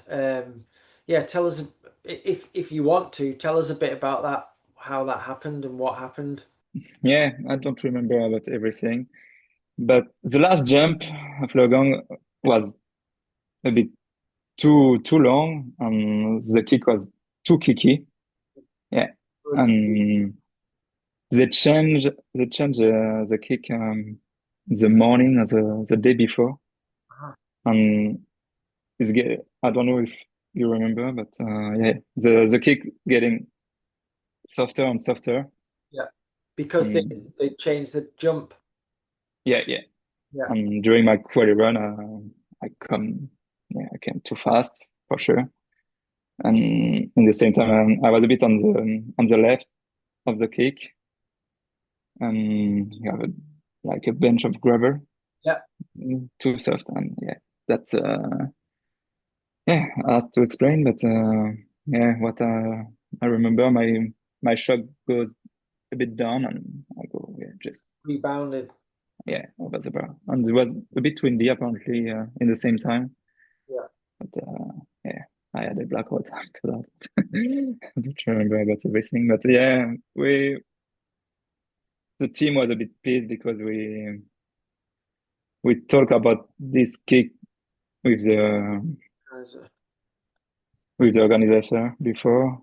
Yeah, tell us if you want to tell us a bit about that, how that happened and what happened. Yeah, I don't remember about everything, but the last jump of Logang was a bit too long, and the kick was too kicky. Yeah, It was and they changed the kick the morning of the day before, and I don't know if you remember, but yeah, the kick getting softer and softer, yeah, because they and they changed the jump. yeah, Yeah, and during my quali run, I come I came too fast for sure, and in the same time I was a bit on the left of the kick, and you have like a bench of gravel, yeah, too soft, and yeah, that's yeah, hard to explain, but yeah, what I remember, my shock goes a bit down, and I go yeah, just rebounded. yeah, over the bar, and it was a bit windy apparently in the same time, Yeah, but yeah, I had a blackout after that. I don't remember about everything, but yeah, we the team was a bit pissed because we talk about this kick with as a- the organizer before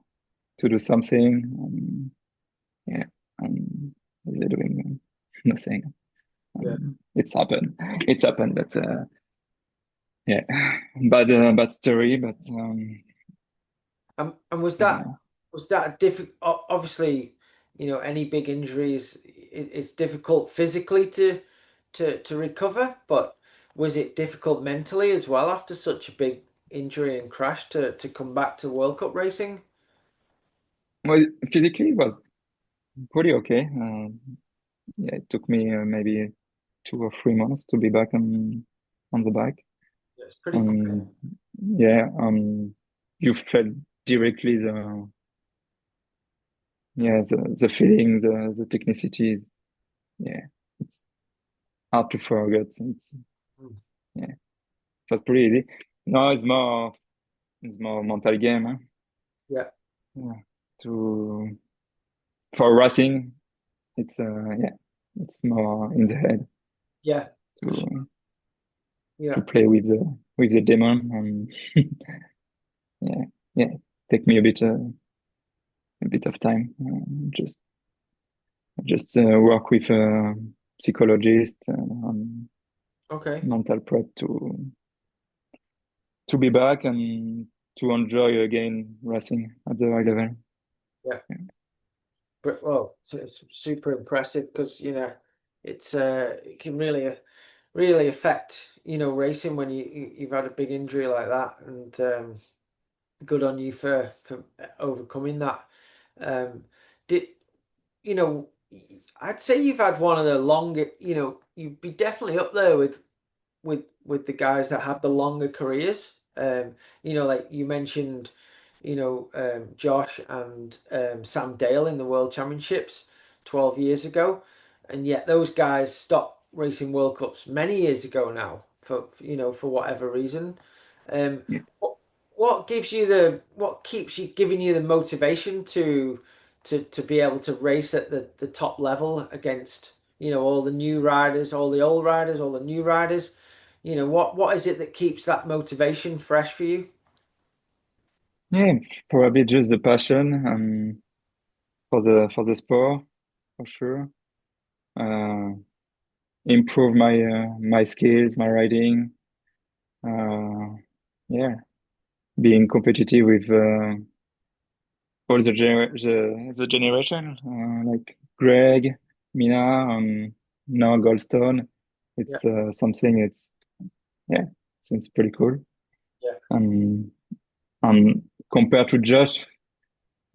to do something. Yeah, and they're doing nothing. yeah. It's happened. It's happened. But yeah, bad story. But And yeah, was that difficult? Obviously, any big injuries, it's difficult physically to recover, but was it difficult mentally as well after such a big injury and crash to come back to World Cup racing? well, physically it was pretty okay. Yeah, it took me maybe 2 or 3 months to be back on the bike. It's pretty quick. Um, yeah, you felt directly yeah, the feeling, the technicity, yeah, it's hard to forget. Mm. Yeah, that's pretty easy. No, it's more mental game, huh? Yeah, Yeah. To for racing, yeah, it's more in the head yeah, for sure. to Yeah, to play with the demon and yeah, yeah, take me a bit of time. Just work with a psychologist and okay. mental prep to be back and to enjoy again racing at the high level. Yeah. But well, it's super impressive because it's it can really affect racing when you've had a big injury like that, and good on you for overcoming that. Did you know? I'd say you've had one of the longer. You'd be definitely up there with the guys that have the longer careers. Like you mentioned, Josh and Sam Dale in the World Championships 12 years ago, and yet those guys stopped racing World Cups many years ago now for whatever reason. Um, Yeah, what, what keeps you giving you the motivation to be able to race at the top level against all the new riders, all the old riders, all the new riders? What is it that keeps that motivation fresh for you? yeah, probably just the passion for the sport for sure. Uh, Improve my skills, my riding. Uh, yeah, being competitive with all the generation like Greg, Mina, now Goldstone. Yeah, It's something. Yeah, seems pretty cool. yeah, Um, and compared to Josh,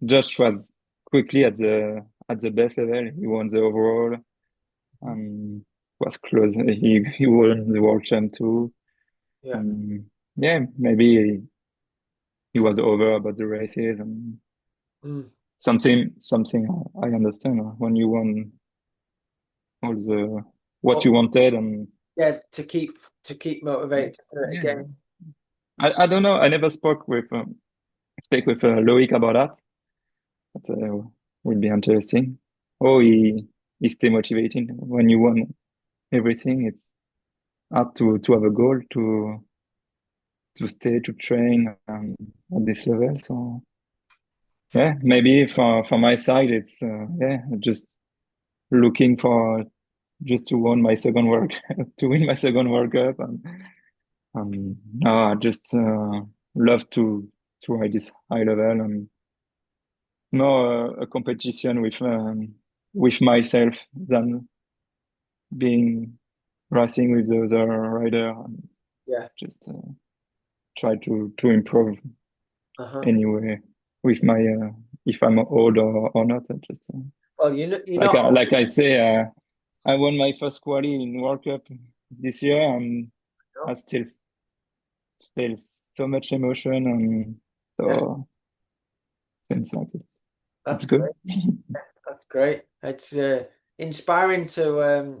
Josh was quickly at the best level. He won the overall and was close. He won the world champ too. yeah. Yeah, maybe he was over about the races and Mm. something I understand when you won all the what Well, you wanted and yeah, to keep yeah, motivated to do it yeah. again. I don't know. I never speak with Loic about that, but would be interesting. Oh, he stay motivating when you won everything. It's hard to have a goal to stay to train at this level. So yeah, maybe for my side, it's yeah, just looking for just to win my second world to win my second World Cup no, I just love to ride this high level and more a competition with myself than being racing with the other rider and Yeah. just try to improve Uh-huh. anyway with my if I'm old or not. I just Well, you're not like I say, I won my first quali in World Cup this year, and old. I still feel so much emotion, and Yeah, so seems like it's that's good. great. That's great. It's inspiring to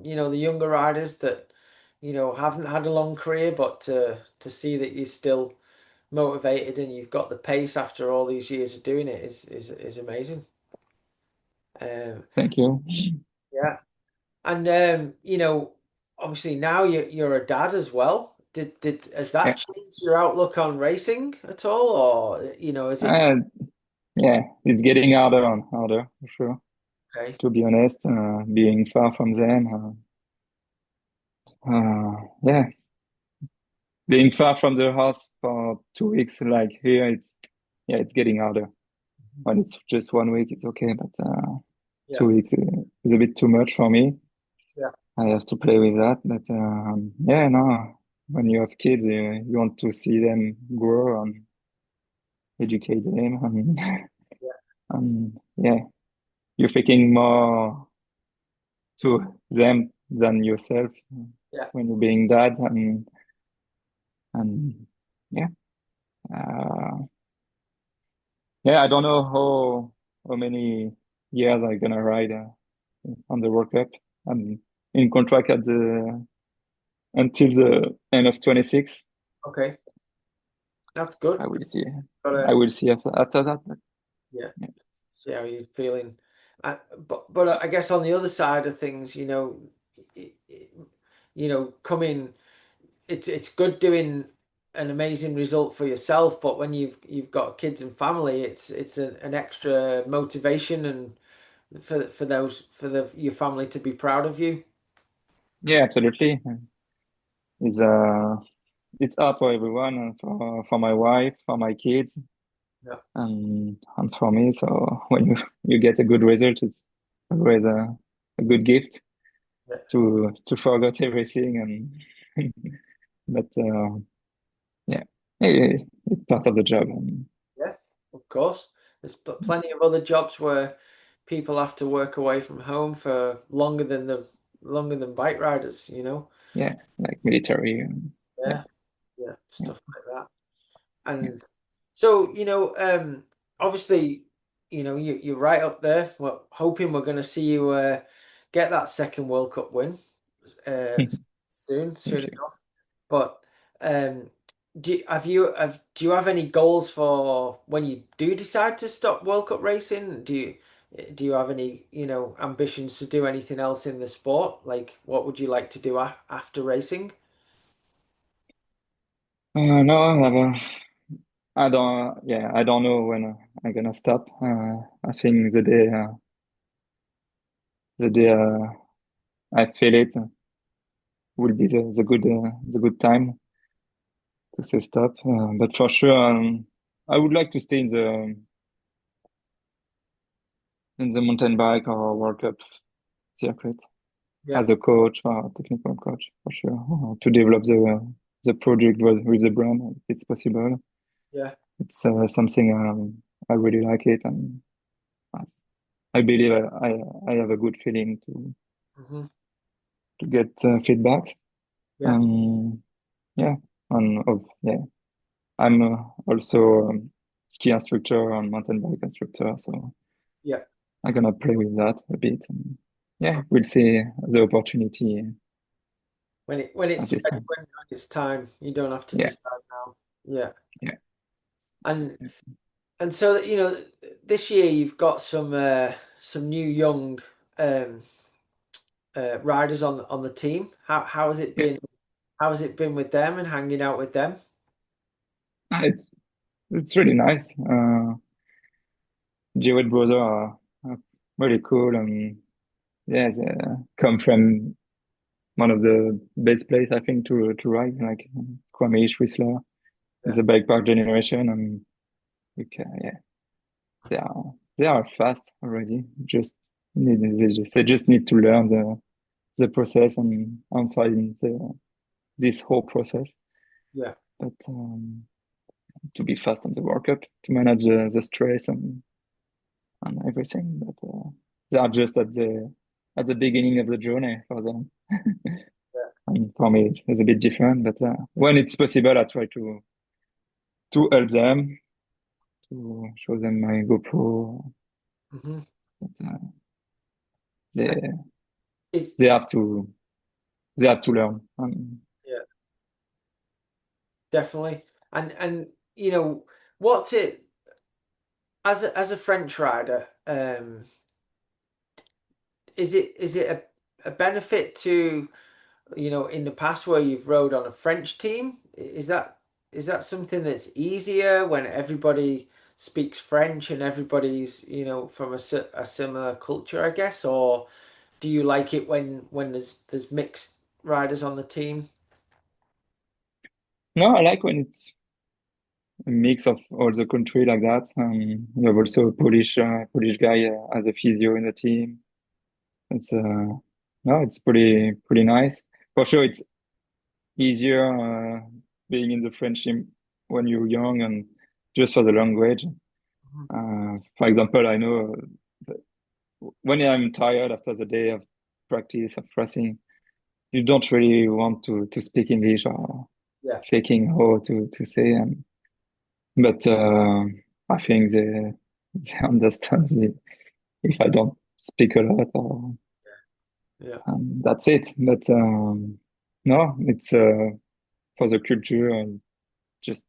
the younger riders that haven't had a long career, but to see that you're still motivated and you've got the pace after all these years of doing it is amazing. Um, Thank you. yeah. And obviously now you're a dad as well. Did has that Yeah, changed your outlook on racing at all, or is it uh, yeah, it's getting harder and harder for sure. okay? To be honest, being far from them, yeah, being far from the house for 2 weeks, like here, it's getting harder. When it's just 1 week, it's okay, but Yeah, 2 weeks is a bit too much for me. yeah, I have to play with that, but yeah, no. When you have kids, you want to see them grow and educate them, and yeah, and yeah, you're thinking more to them than yourself yeah. when you're being dad, and yeah, uh, yeah. I don't know how many. years I'm gonna ride on the World Cup. I'm in contract at the until the end of 26. Okay, that's good. I will see. I Gotta, will see after that. But yeah, yeah. see how you're feeling. But I guess on the other side of things, i- i- coming, it's good doing an amazing result for yourself, but when you've got kids and family, it's an extra motivation and for those for the your family to be proud of you. Yeah, absolutely. It's it's hard for everyone, and for my wife, for my kids, Yeah, and for me. So when you get a good result, it's always a good gift yeah, to forget everything and but yeah, it's part of the job. And yeah, of course. There's plenty of other jobs where people have to work away from home for longer than bike riders, you know. yeah, like military. Yeah, Yeah, yeah, yeah, stuff like that. yeah. And so, obviously, you're right up there. We're hoping we're going to see you get that second World Cup win uh, soon Thank you. enough. But um, do you have any goals for when you do decide to stop World Cup racing? Do you have any ambitions to do anything else in the sport? Like, what would you like to do after racing? No, I don't. Yeah, I don't know when I'm gonna stop. I think the day I feel it will be the good time to say stop. But for sure, I would like to stay in the mountain bike or World Cup circuit Yeah, as a coach or technical coach for sure to develop the project with the brand if it's possible. yeah. It's something I really like it, and I I believe I have a good feeling Hmm. to get feedback. Yeah, Um, yeah, and yeah, I'm also ski instructor and mountain bike instructor, so yeah. I'm gonna play with that a bit. And yeah, we'll see the opportunity When it's at this ready, time. when it's time, you don't have to Yeah, decide now. Yeah, yeah, and so this year you've got some new young um, riders on the team. How has it yeah. been? How has it been with them and hanging out with them? It's really nice. Jewett brother are really cool, and yeah, they come from one of the best place I think to ride, like Squamish, Whistler, Yeah, the bike park generation, and yeah, they are fast already. Just they just need to learn the process and find this whole process. yeah. But to be fast on the World Cup, to manage the stress and everything. But they are just at the beginning of the journey for them. Yeah. And for me, it's a bit different. But when it's possible, I try to help them, to show them my GoPro. Hmm. But they Is they have to they have to learn. And Yeah, definitely. And what's it as a French rider? Is it a benefit to in the past where you've rode on a French team? Is that something that's easier when everybody speaks French and everybody's from a similar culture, I guess, or do you like it when there's mixed riders on the team? no, I like when it's a mix of all the country like that. We have also a Polish guy as a physio in the team. It's no, it's pretty nice. For sure, it's easier being in the French team when you're young and just for the language. Mhm. For example, I know that when I'm tired after the day of practice of racing, you don't really want to speak English or Yeah, faking how to say. But I think they understand if I don't speak a lot, or Yeah, that's it. But no, it's for the culture and just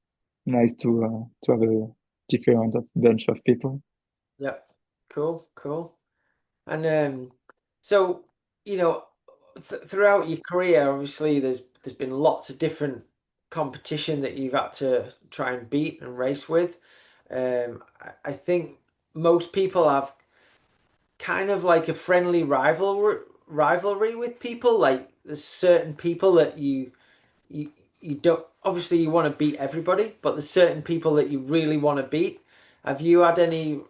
nice to have a different bunch of people. yeah. Cool, cool. And so you know, throughout your career, obviously there's been lots of different competition that you've had to try and beat and race with. I think most people have kind of like a friendly rivalry with people. Like there's certain people that you you don't obviously you want to beat everybody, but there's certain people that you really want to beat. Have you had any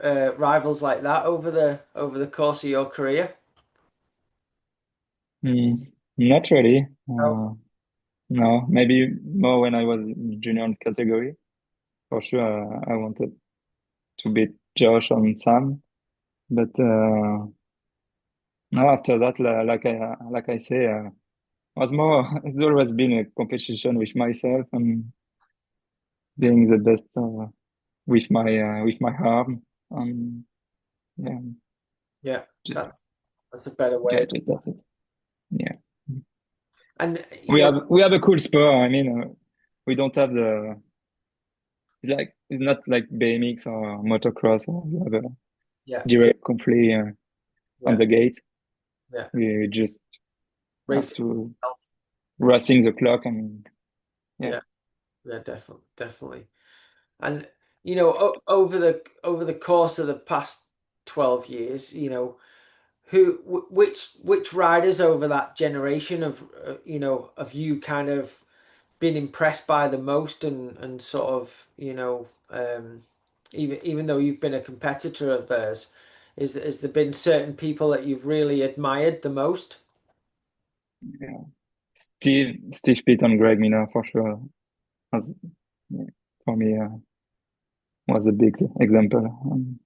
rivals like that over the course of your career? Not really. Oh, No, maybe more when I was in junior category. For sure, I wanted to beat Josh and Sam, but no, after that, like I say, was more. It's always been a competition with myself and being the best with my arm. And yeah, yeah, just that's a better way yeah, of. just that's it. Yeah, And you know, we have a cool sport. I mean, we don't have the it's not like BMX or motocross. Or we have a yeah, direct conflict on yeah, the gate. yeah, We just have racing. to Health. racing the clock and yeah. Yeah, yeah, definitely, definitely. And you know, over the course of the past 12 years, you know, which riders over that generation of you know of you kind of been impressed by the most and sort of you know even though you've been a competitor of theirs, is there been certain people that you've really admired the most? Yeah. Steve Pitt and Greg Miller for sure. Was, yeah, for me, was a big example.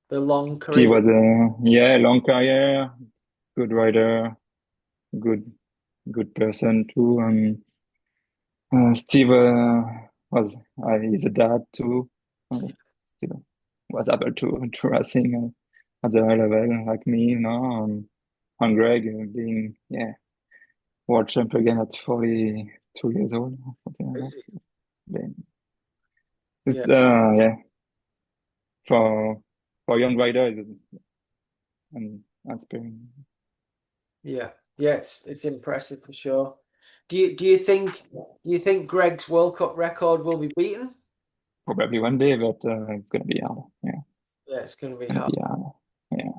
The long Steve career. was a yeah long career, good rider, good good person too. And Steve was he's a dad too. Still was able to racing at the high level like me, you know. And Greg being yeah world champ again at 42 years old, or something like that. Crazy. Then Yeah, it's yeah for young riders and inspiring. yeah, yeah. It's impressive for sure. Do you think Greg's World Cup record will be beaten? Probably one day, but it's gonna be hard. Yeah, Yeah, it's going to be gonna hard. be hard. Yeah,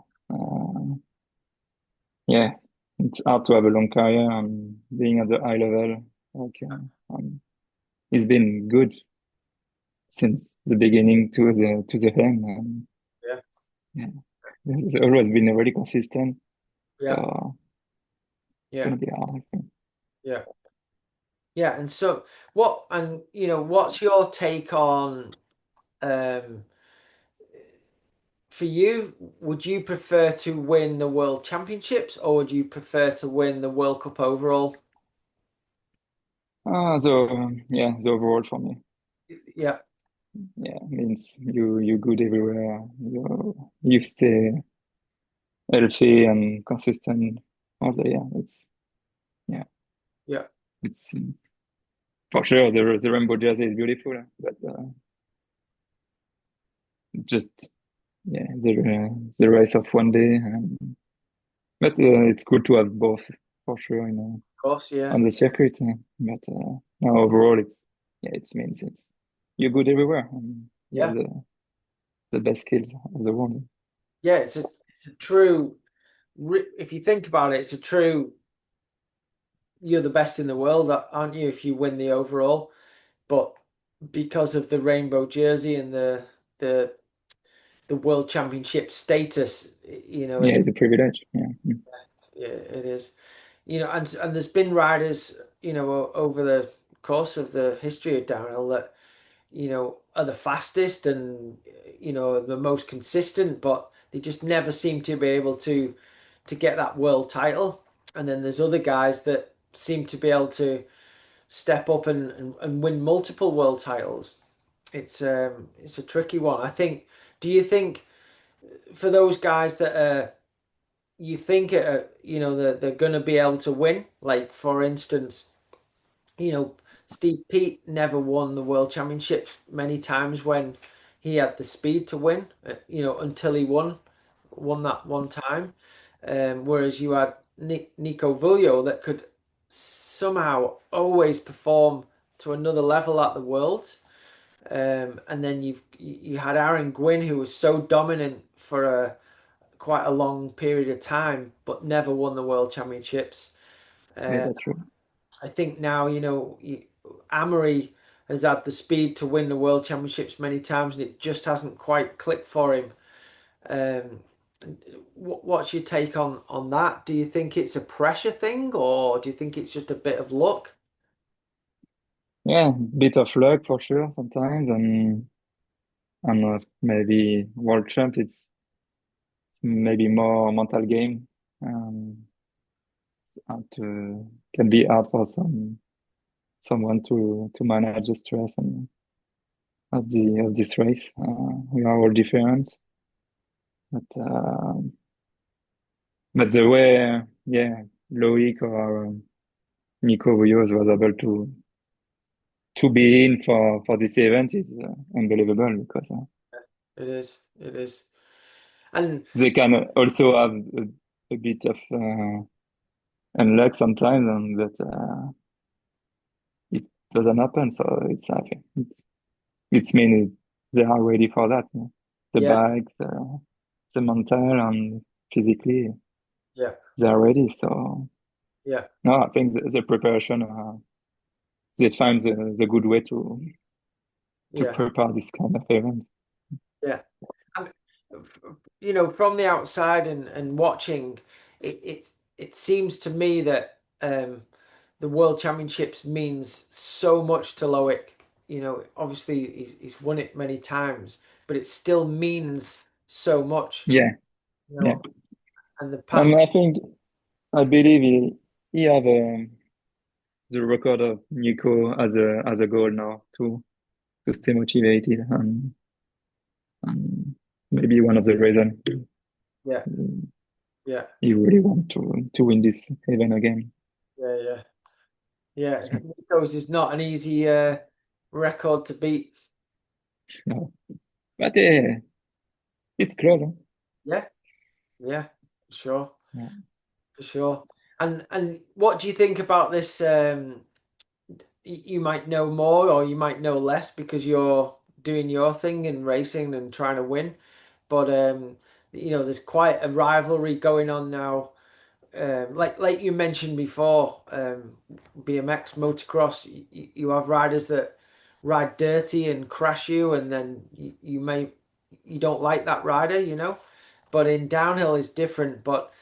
yeah. It's hard to have a long career and being at the high level. Like, it's been good since the beginning to the end. And Yeah, yeah, it's always been really consistent. yeah, So it's yeah, gonna be hard, I think. yeah, yeah. And so, what? And you know, what's your take on um, for you? Would you prefer to win the World Championships or would you prefer to win the World Cup overall? So yeah, the overall for me, Yeah, yeah, means you good everywhere. You stay healthy and consistent all the year. It's yeah, yeah, it's for sure the rainbow jersey is beautiful, but just yeah the race of one day. But it's good to have both for sure, you know, of course, yeah, on the circuit. But no, overall, it's yeah, it means it's you're good everywhere. And you have yeah, the best skills of the world. yeah. It's a true. If you think about it, it's a true. You're the best in the world, aren't you? If you win the overall, but because of the rainbow jersey and the the world championship status, you know, Yeah, it's a privilege. Yeah. yeah, it is. You know, and there's been riders, you know, over the course of the history of downhill that, you know, are the fastest and, you know, the most consistent, but they just never seem to be able to get that world title. And then there's other guys that seem to be able to step up and win multiple world titles. It's a tricky one. I think. Do you think? for those guys that you think they're going to be able to win. Like for instance, Steve Pete never won the World Championships many times when he had the speed to win. Until he won that one time. Whereas you had Nico Vulio that could somehow always perform to another level at the Worlds. And then you had Aaron Gwyn who was so dominant for quite a long period of time, but never won the World Championships. Yeah, Uh, that's true. I think now, Amory has had the speed to win the World Championships many times, and it just hasn't quite clicked for him. Um, what's your take on that? Do you think it's a pressure thing, or do you think it's just a bit of luck? Yeah, bit of luck for sure sometimes, and maybe world champ. It's maybe more mental game, and can be hard for someone to manage the stress and of this race. We are all different, but but the way, yeah, Loic or Nico Rios was able to be in for this event is unbelievable because It is. It is. And they can also have a bit of unluck sometimes, and that it doesn't happen. So it's I think it's mean they are ready for that. Yeah. The yeah, bike, the mental, and physically yeah, they are ready. So yeah, no, I think the preparation they find the good way to yeah, prepare this kind of event. yeah. And, from the outside and watching, it seems to me that the World Championships means so much to Loic. Obviously he's won it many times, but it still means so much. Yeah, You yeah. know, and the And past, I believe he have the record of Nico as a goal now to stay motivated and maybe one of the reasons yeah, yeah, he really want to win this event again. yeah, yeah, yeah. Nico's is not an easy record to beat. No. But it's close, huh? Yeah, yeah, for sure, Yeah. for sure. And what do you think about this? You might know more or you might know less because you're doing your thing and racing and trying to win. But there's quite a rivalry going on now. Like you mentioned before, BMX, motocross, you have riders that ride dirty and crash you, and then you don't like that rider, But in downhill is different. But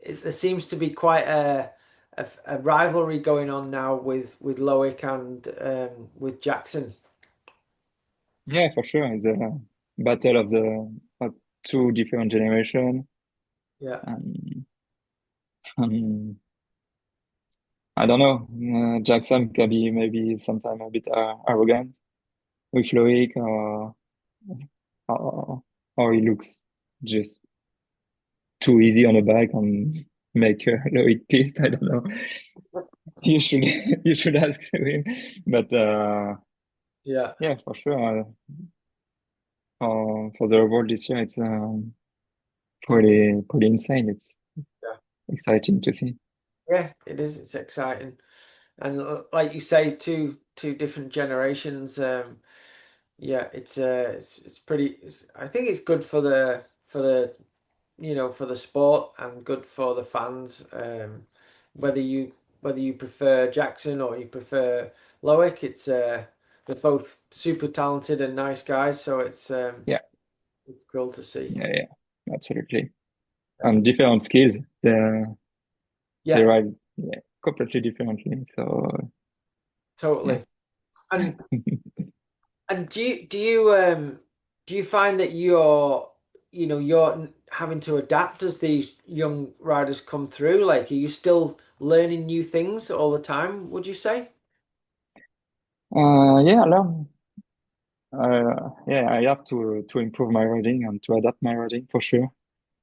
there seems to be quite a rivalry going on now with Loic and with Jackson. Yeah, for sure. It's a battle of two different generations. Yeah, And I don't know. Jackson can be maybe sometimes a bit arrogant with Loic, or or he looks just too easy on the bike and make Loic pissed. I don't know. You should you should ask him. But yeah, yeah, for sure. For the world this year, it's pretty insane. It's yeah, exciting to see. yeah. It is. It's exciting. And like you say, two different generations. Yeah, it's pretty. I think it's good for the sport and good for the fans. Whether you whether you prefer Jackson or you prefer Loic, they're both super talented and nice guys. So Yeah, it's cool to see. yeah, yeah, absolutely. And different skills. They Yeah, ride, yeah, completely differently. So yeah. totally. And And do you find that you're having to adapt as these young riders come through? Like, are you still learning new things all the time, would you say? Yeah, I learn. Yeah, I have to improve my riding and to adapt my riding for sure.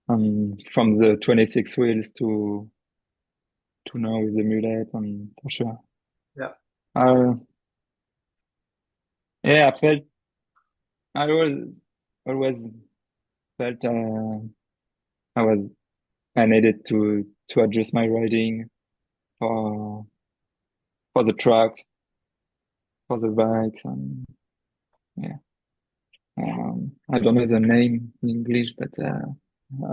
From the 26 wheels to now with the mullet and for sure. Yeah. Uh, yeah, I always felt I was I needed to adjust my riding for for the track, for the bikes, and yeah. I don't know the name in English, but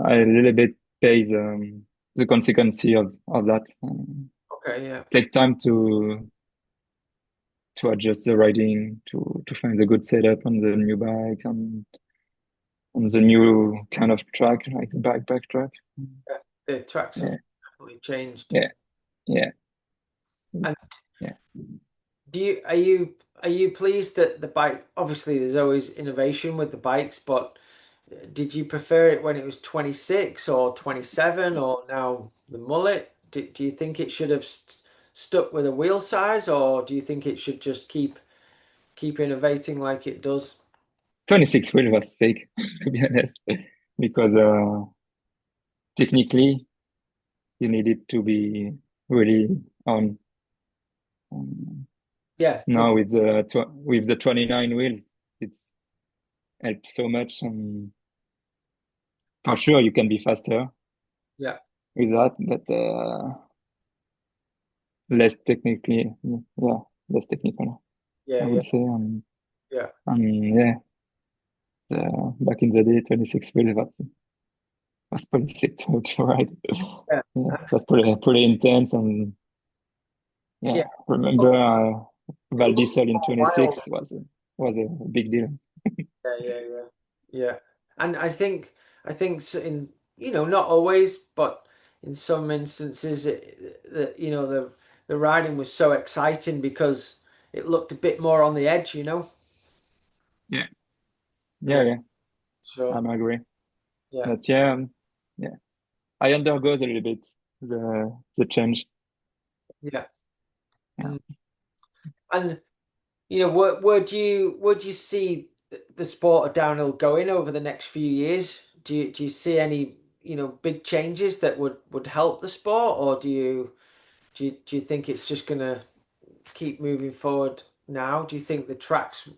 I a little bit pay the consequence of that. Okay. Yeah. Take time to adjust the riding, to find the good setup on the new bike and on the new kind of track, like the backpack track. Yeah. The tracks have Yeah, definitely changed. yeah, yeah, And yeah. are you pleased that the bike? Obviously, there's always innovation with the bikes, but did you prefer it when it was 26 or 27 or now the mullet? Do you think it should have stuck with a wheel size, or do you think it should just keep innovating like it does? 26 wheel was sick, to be honest, because technically you needed to be really on. Um, Yeah, good. Now with with the 29 wheels, it's helped so much. For sure, you can be faster Yeah, with that, but less technically, yeah, less technical, yeah, I yeah, would say. yeah, Yeah, back in the day, 26 wheels was pretty sick to ride. yeah, Yeah, it was pretty intense, and yeah. yeah, remember Look, it Val looks d'Isole in more wild. 26 was a big deal. Yeah, yeah, yeah, yeah. And I think in not always, but in some instances, the riding was so exciting because it looked a bit more on the edge. Yeah, yeah, Yeah, yeah, sure. I'm agree. Yeah, But yeah, yeah, I undergoes a little bit the change. yeah. Yeah. Mm. And where do you see the sport of downhill going over the next few years? Do you see any big changes that would help the sport, or do you think it's just gonna keep moving forward now? Do you think the tracks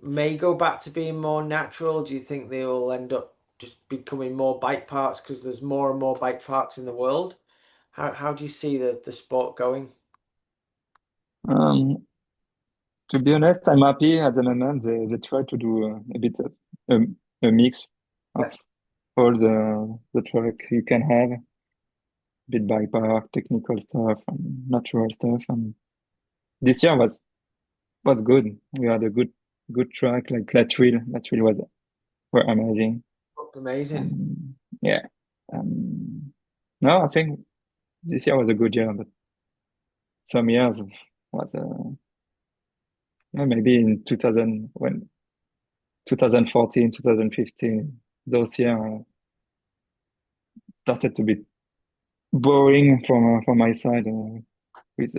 may go back to being more natural? Do you think they'll end up just becoming more bike parks because there's more and more bike parks in the world? How do you see the sport going? Um, to be honest, I'm happy at the moment. They try to do a bit of a mix of Yeah, all the track you can have, bit bike park, technical stuff, and natural stuff. And this year was good. We had a good track like Latril. Latril were amazing. looked amazing. Yeah. Um, no, I think this year was a good year, but some years was yeah, maybe in 2000 when 2014, 2015, those years started to be boring from my side with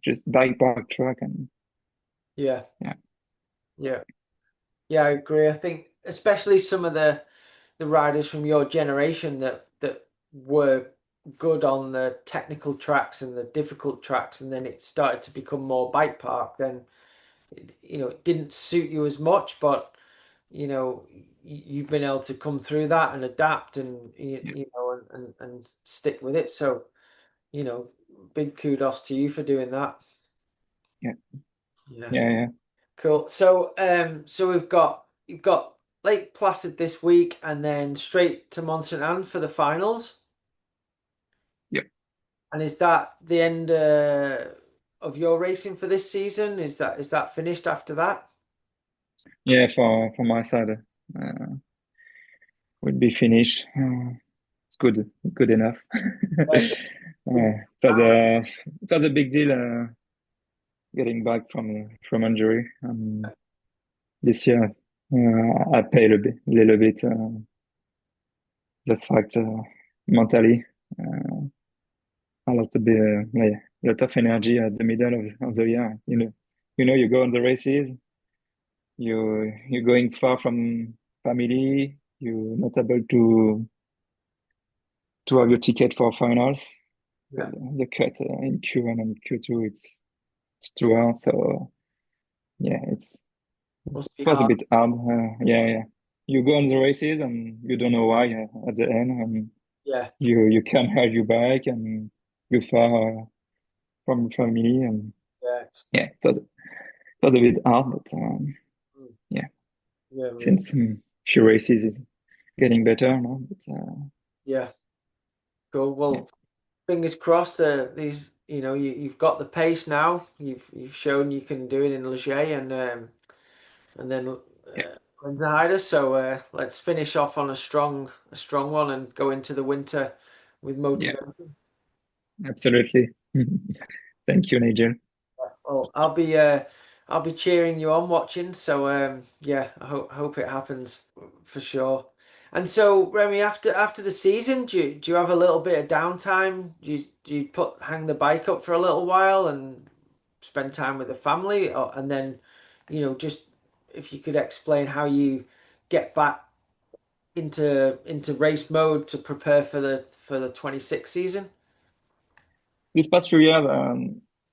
just bike park track and Yeah, yeah, yeah, yeah. I agree. I think especially some of the riders from your generation that were good on the technical tracks and the difficult tracks, and then it started to become more bike park. Then it didn't suit you as much, but you've been able to come through that and adapt and yeah, and stick with it. So you know, big kudos to you for doing that. yeah, Yeah. yeah, yeah, Cool. So you've got Lake Placid this week, and then straight to Mont Saint Anne for the finals. yeah, And is that the end of your racing for this season? Is that finished after that? yeah. For my side, would be finished. It's good enough. It was a big deal getting back from injury. This year, I paid little bit the fact mentally. Uh, I lost a bit, like, a lot of energy at the middle of the year. You go on the races, you're going far from family. You're not able to have your ticket for finals. Yeah, The cut in Q1 and Q2, it's 2 hours. So yeah, it must be was a hard. bit hard. Yeah, yeah. You go on the races and you don't know why at the end, and Yeah, you can't have your bike and you're far from family, and yeah, yeah, it was a bit hard, but mm, yeah, yeah, really. since few races is getting better now, but Yeah, cool. yeah, Well, fingers crossed. These, you've got the pace now. You've shown you can do it in Leger and then yeah, Linda Hyder. So let's finish off on a strong one and go into the winter with yeah, motivation. absolutely. Thank you, Nigel. Well, I'll be cheering you on watching. So yeah, I hope it happens for sure. And so Remy, after the season, do you have a little bit of downtime? Do you hang the bike up for a little while and spend time with the family, and then just if you could explain how you get back into race mode to prepare for the 26 season. This past few years,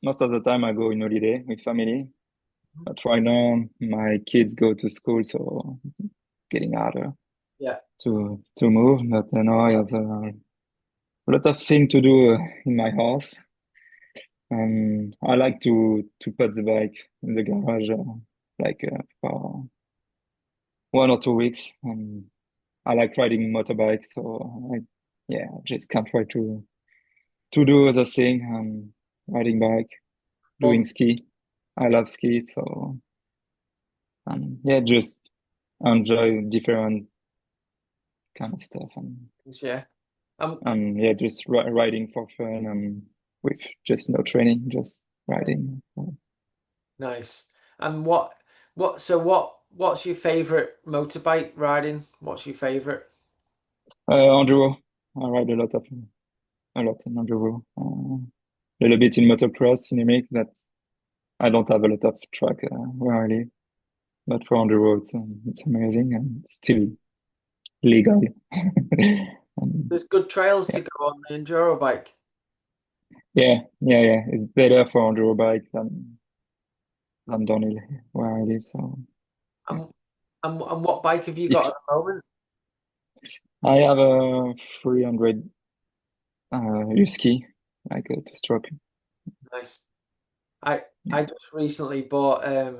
most of the time I go in holiday with family, but right now my kids go to school, so it's getting harder Yeah. to move. But now I have a lot of things to do in my house. I like to put the bike in the garage for 1 or 2 weeks. I like riding motorbike, so I just can't wait to do other thing. Riding bike, Fun doing ski. I love ski, so yeah, just enjoy different kind of stuff things, yeah. Um, yeah, just riding for fun and with just no training, just riding. Nice. And what's your favorite motorbike riding? What's your favorite? Enduro. I ride a lot in enduro. A little bit in motocross, cinematics. That I don't have a lot of track where I live, but for enduro, it's amazing and still legal. Um, There's good trails yeah, to go on the enduro bike. yeah. It's better for enduro bike than downhill where I live. So yeah, And and what bike have you if got at the moment? I have a 300 ski, like a two-stroke. Nice. I Yeah, I just recently bought uh,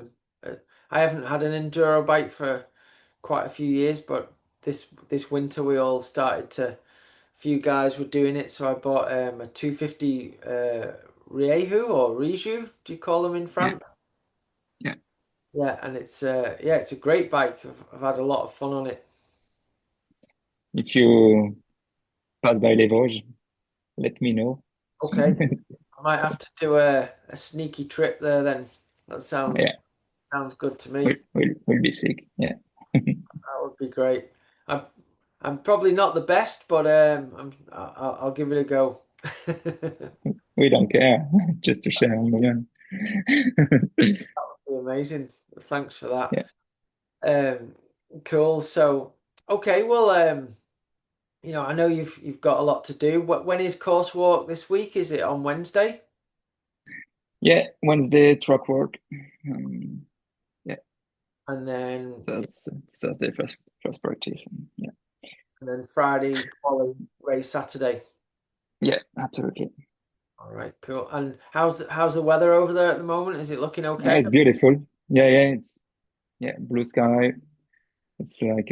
I haven't had an enduro bike for quite a few years, but this winter we all started to a few guys were doing it, so I bought a 250 Rieju or Riju, do you call them in yeah, France? yeah. Yeah, and it's a great bike. I've had a lot of fun on it. If you pass by Les Vosges, let me know. Okay, I might have to do a sneaky trip there then. That sounds Yeah, sounds good to we'll, me. we'll, we'll be sick. Yeah. That would be great. I'm I'm probably not the best, but I'll give it a go. We don't care, just to share a moment. Amazing. Thanks for that. Yeah. Um, cool. So, okay, well, I know you've got a lot to do. When is course walk this week? Is it on Wednesday? Yeah, Wednesday track work. Yeah, And then Thursday first practice. Yeah, and then Friday quali race Saturday. yeah, absolutely. All right, cool. And how's the weather over there at the moment? Is it looking Yeah, okay? it's beautiful. Yeah, it's blue sky. It's like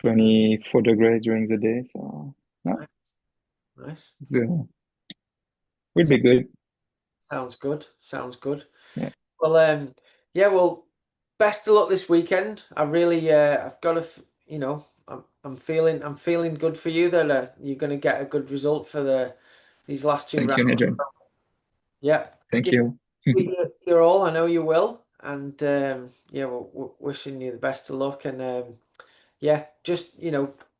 24 degrees during the day, so no, Nice. Nice. it's will be good. Sounds good. Sounds good. Yeah, Well, yeah. Well, best of luck this weekend. I really, I've got to, I'm feeling good for you that you're going to get a good result for these last two thank you, rounds. Nigel. Yeah, Thank give you. it your all. I know you will, and yeah, we're wishing you the best of luck. And yeah, just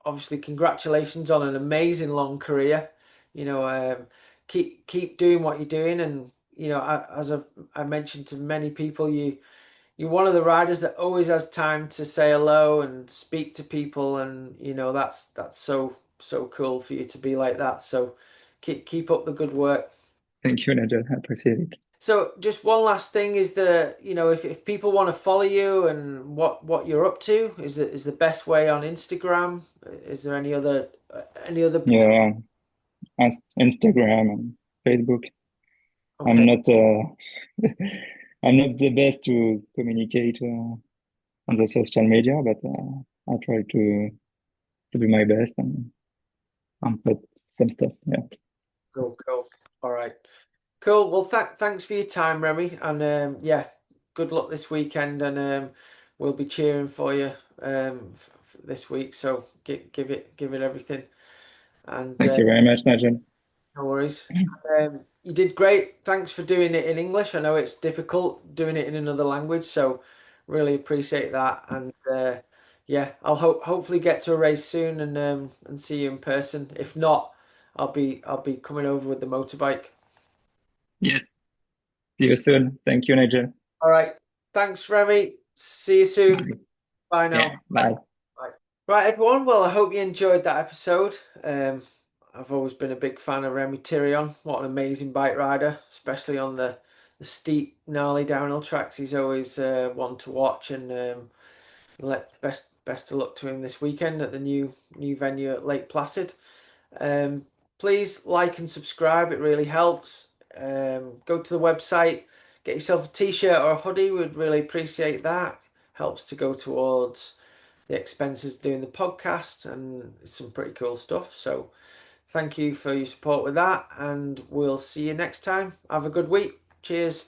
obviously, congratulations on an amazing long career. You know, keep doing what you're doing, and as I mentioned to many people, you're one of the riders that always has time to say hello and speak to people, and that's so cool for you to be like that. So keep up the good work. Thank you, Nigel. I appreciate it. So just one last thing is if people want to follow you and what you're up to, is the best way on Instagram? Is there any other Yeah, Instagram and Facebook. I'm okay, not I'm not the best to communicate on the social media, but I try to do my best and put some stuff. Yeah. cool. All right. Cool. Well, thanks for your time, Remy, and yeah, good luck this weekend, and we'll be cheering for you this week. So give it everything, and Thank you very much, Nigel. no worries. You did great. Thanks for doing it in English. I know it's difficult doing it in another language, so really appreciate that. And yeah, I'll hopefully get to a race soon and see you in person. If not, I'll be coming over with the motorbike. Yes. See you soon. Thank you, Nigel. All right. Thanks, Remy. See you soon. Bye Yeah. now. Bye. Bye. Right, everyone. Well, I hope you enjoyed that episode. I've always been a big fan of Rémi Thirion. What an amazing bike rider, especially on the steep, gnarly downhill tracks. He's always one to watch, and best of luck to him this weekend at the new venue at Lake Placid. Um, please like and subscribe. It really helps. Go to the website, get yourself a t-shirt or a hoodie. We'd really appreciate that. Helps to go towards the expenses doing the podcast, and it's some pretty cool stuff. So thank you for your support with that, and we'll see you next time. Have a good week. Cheers.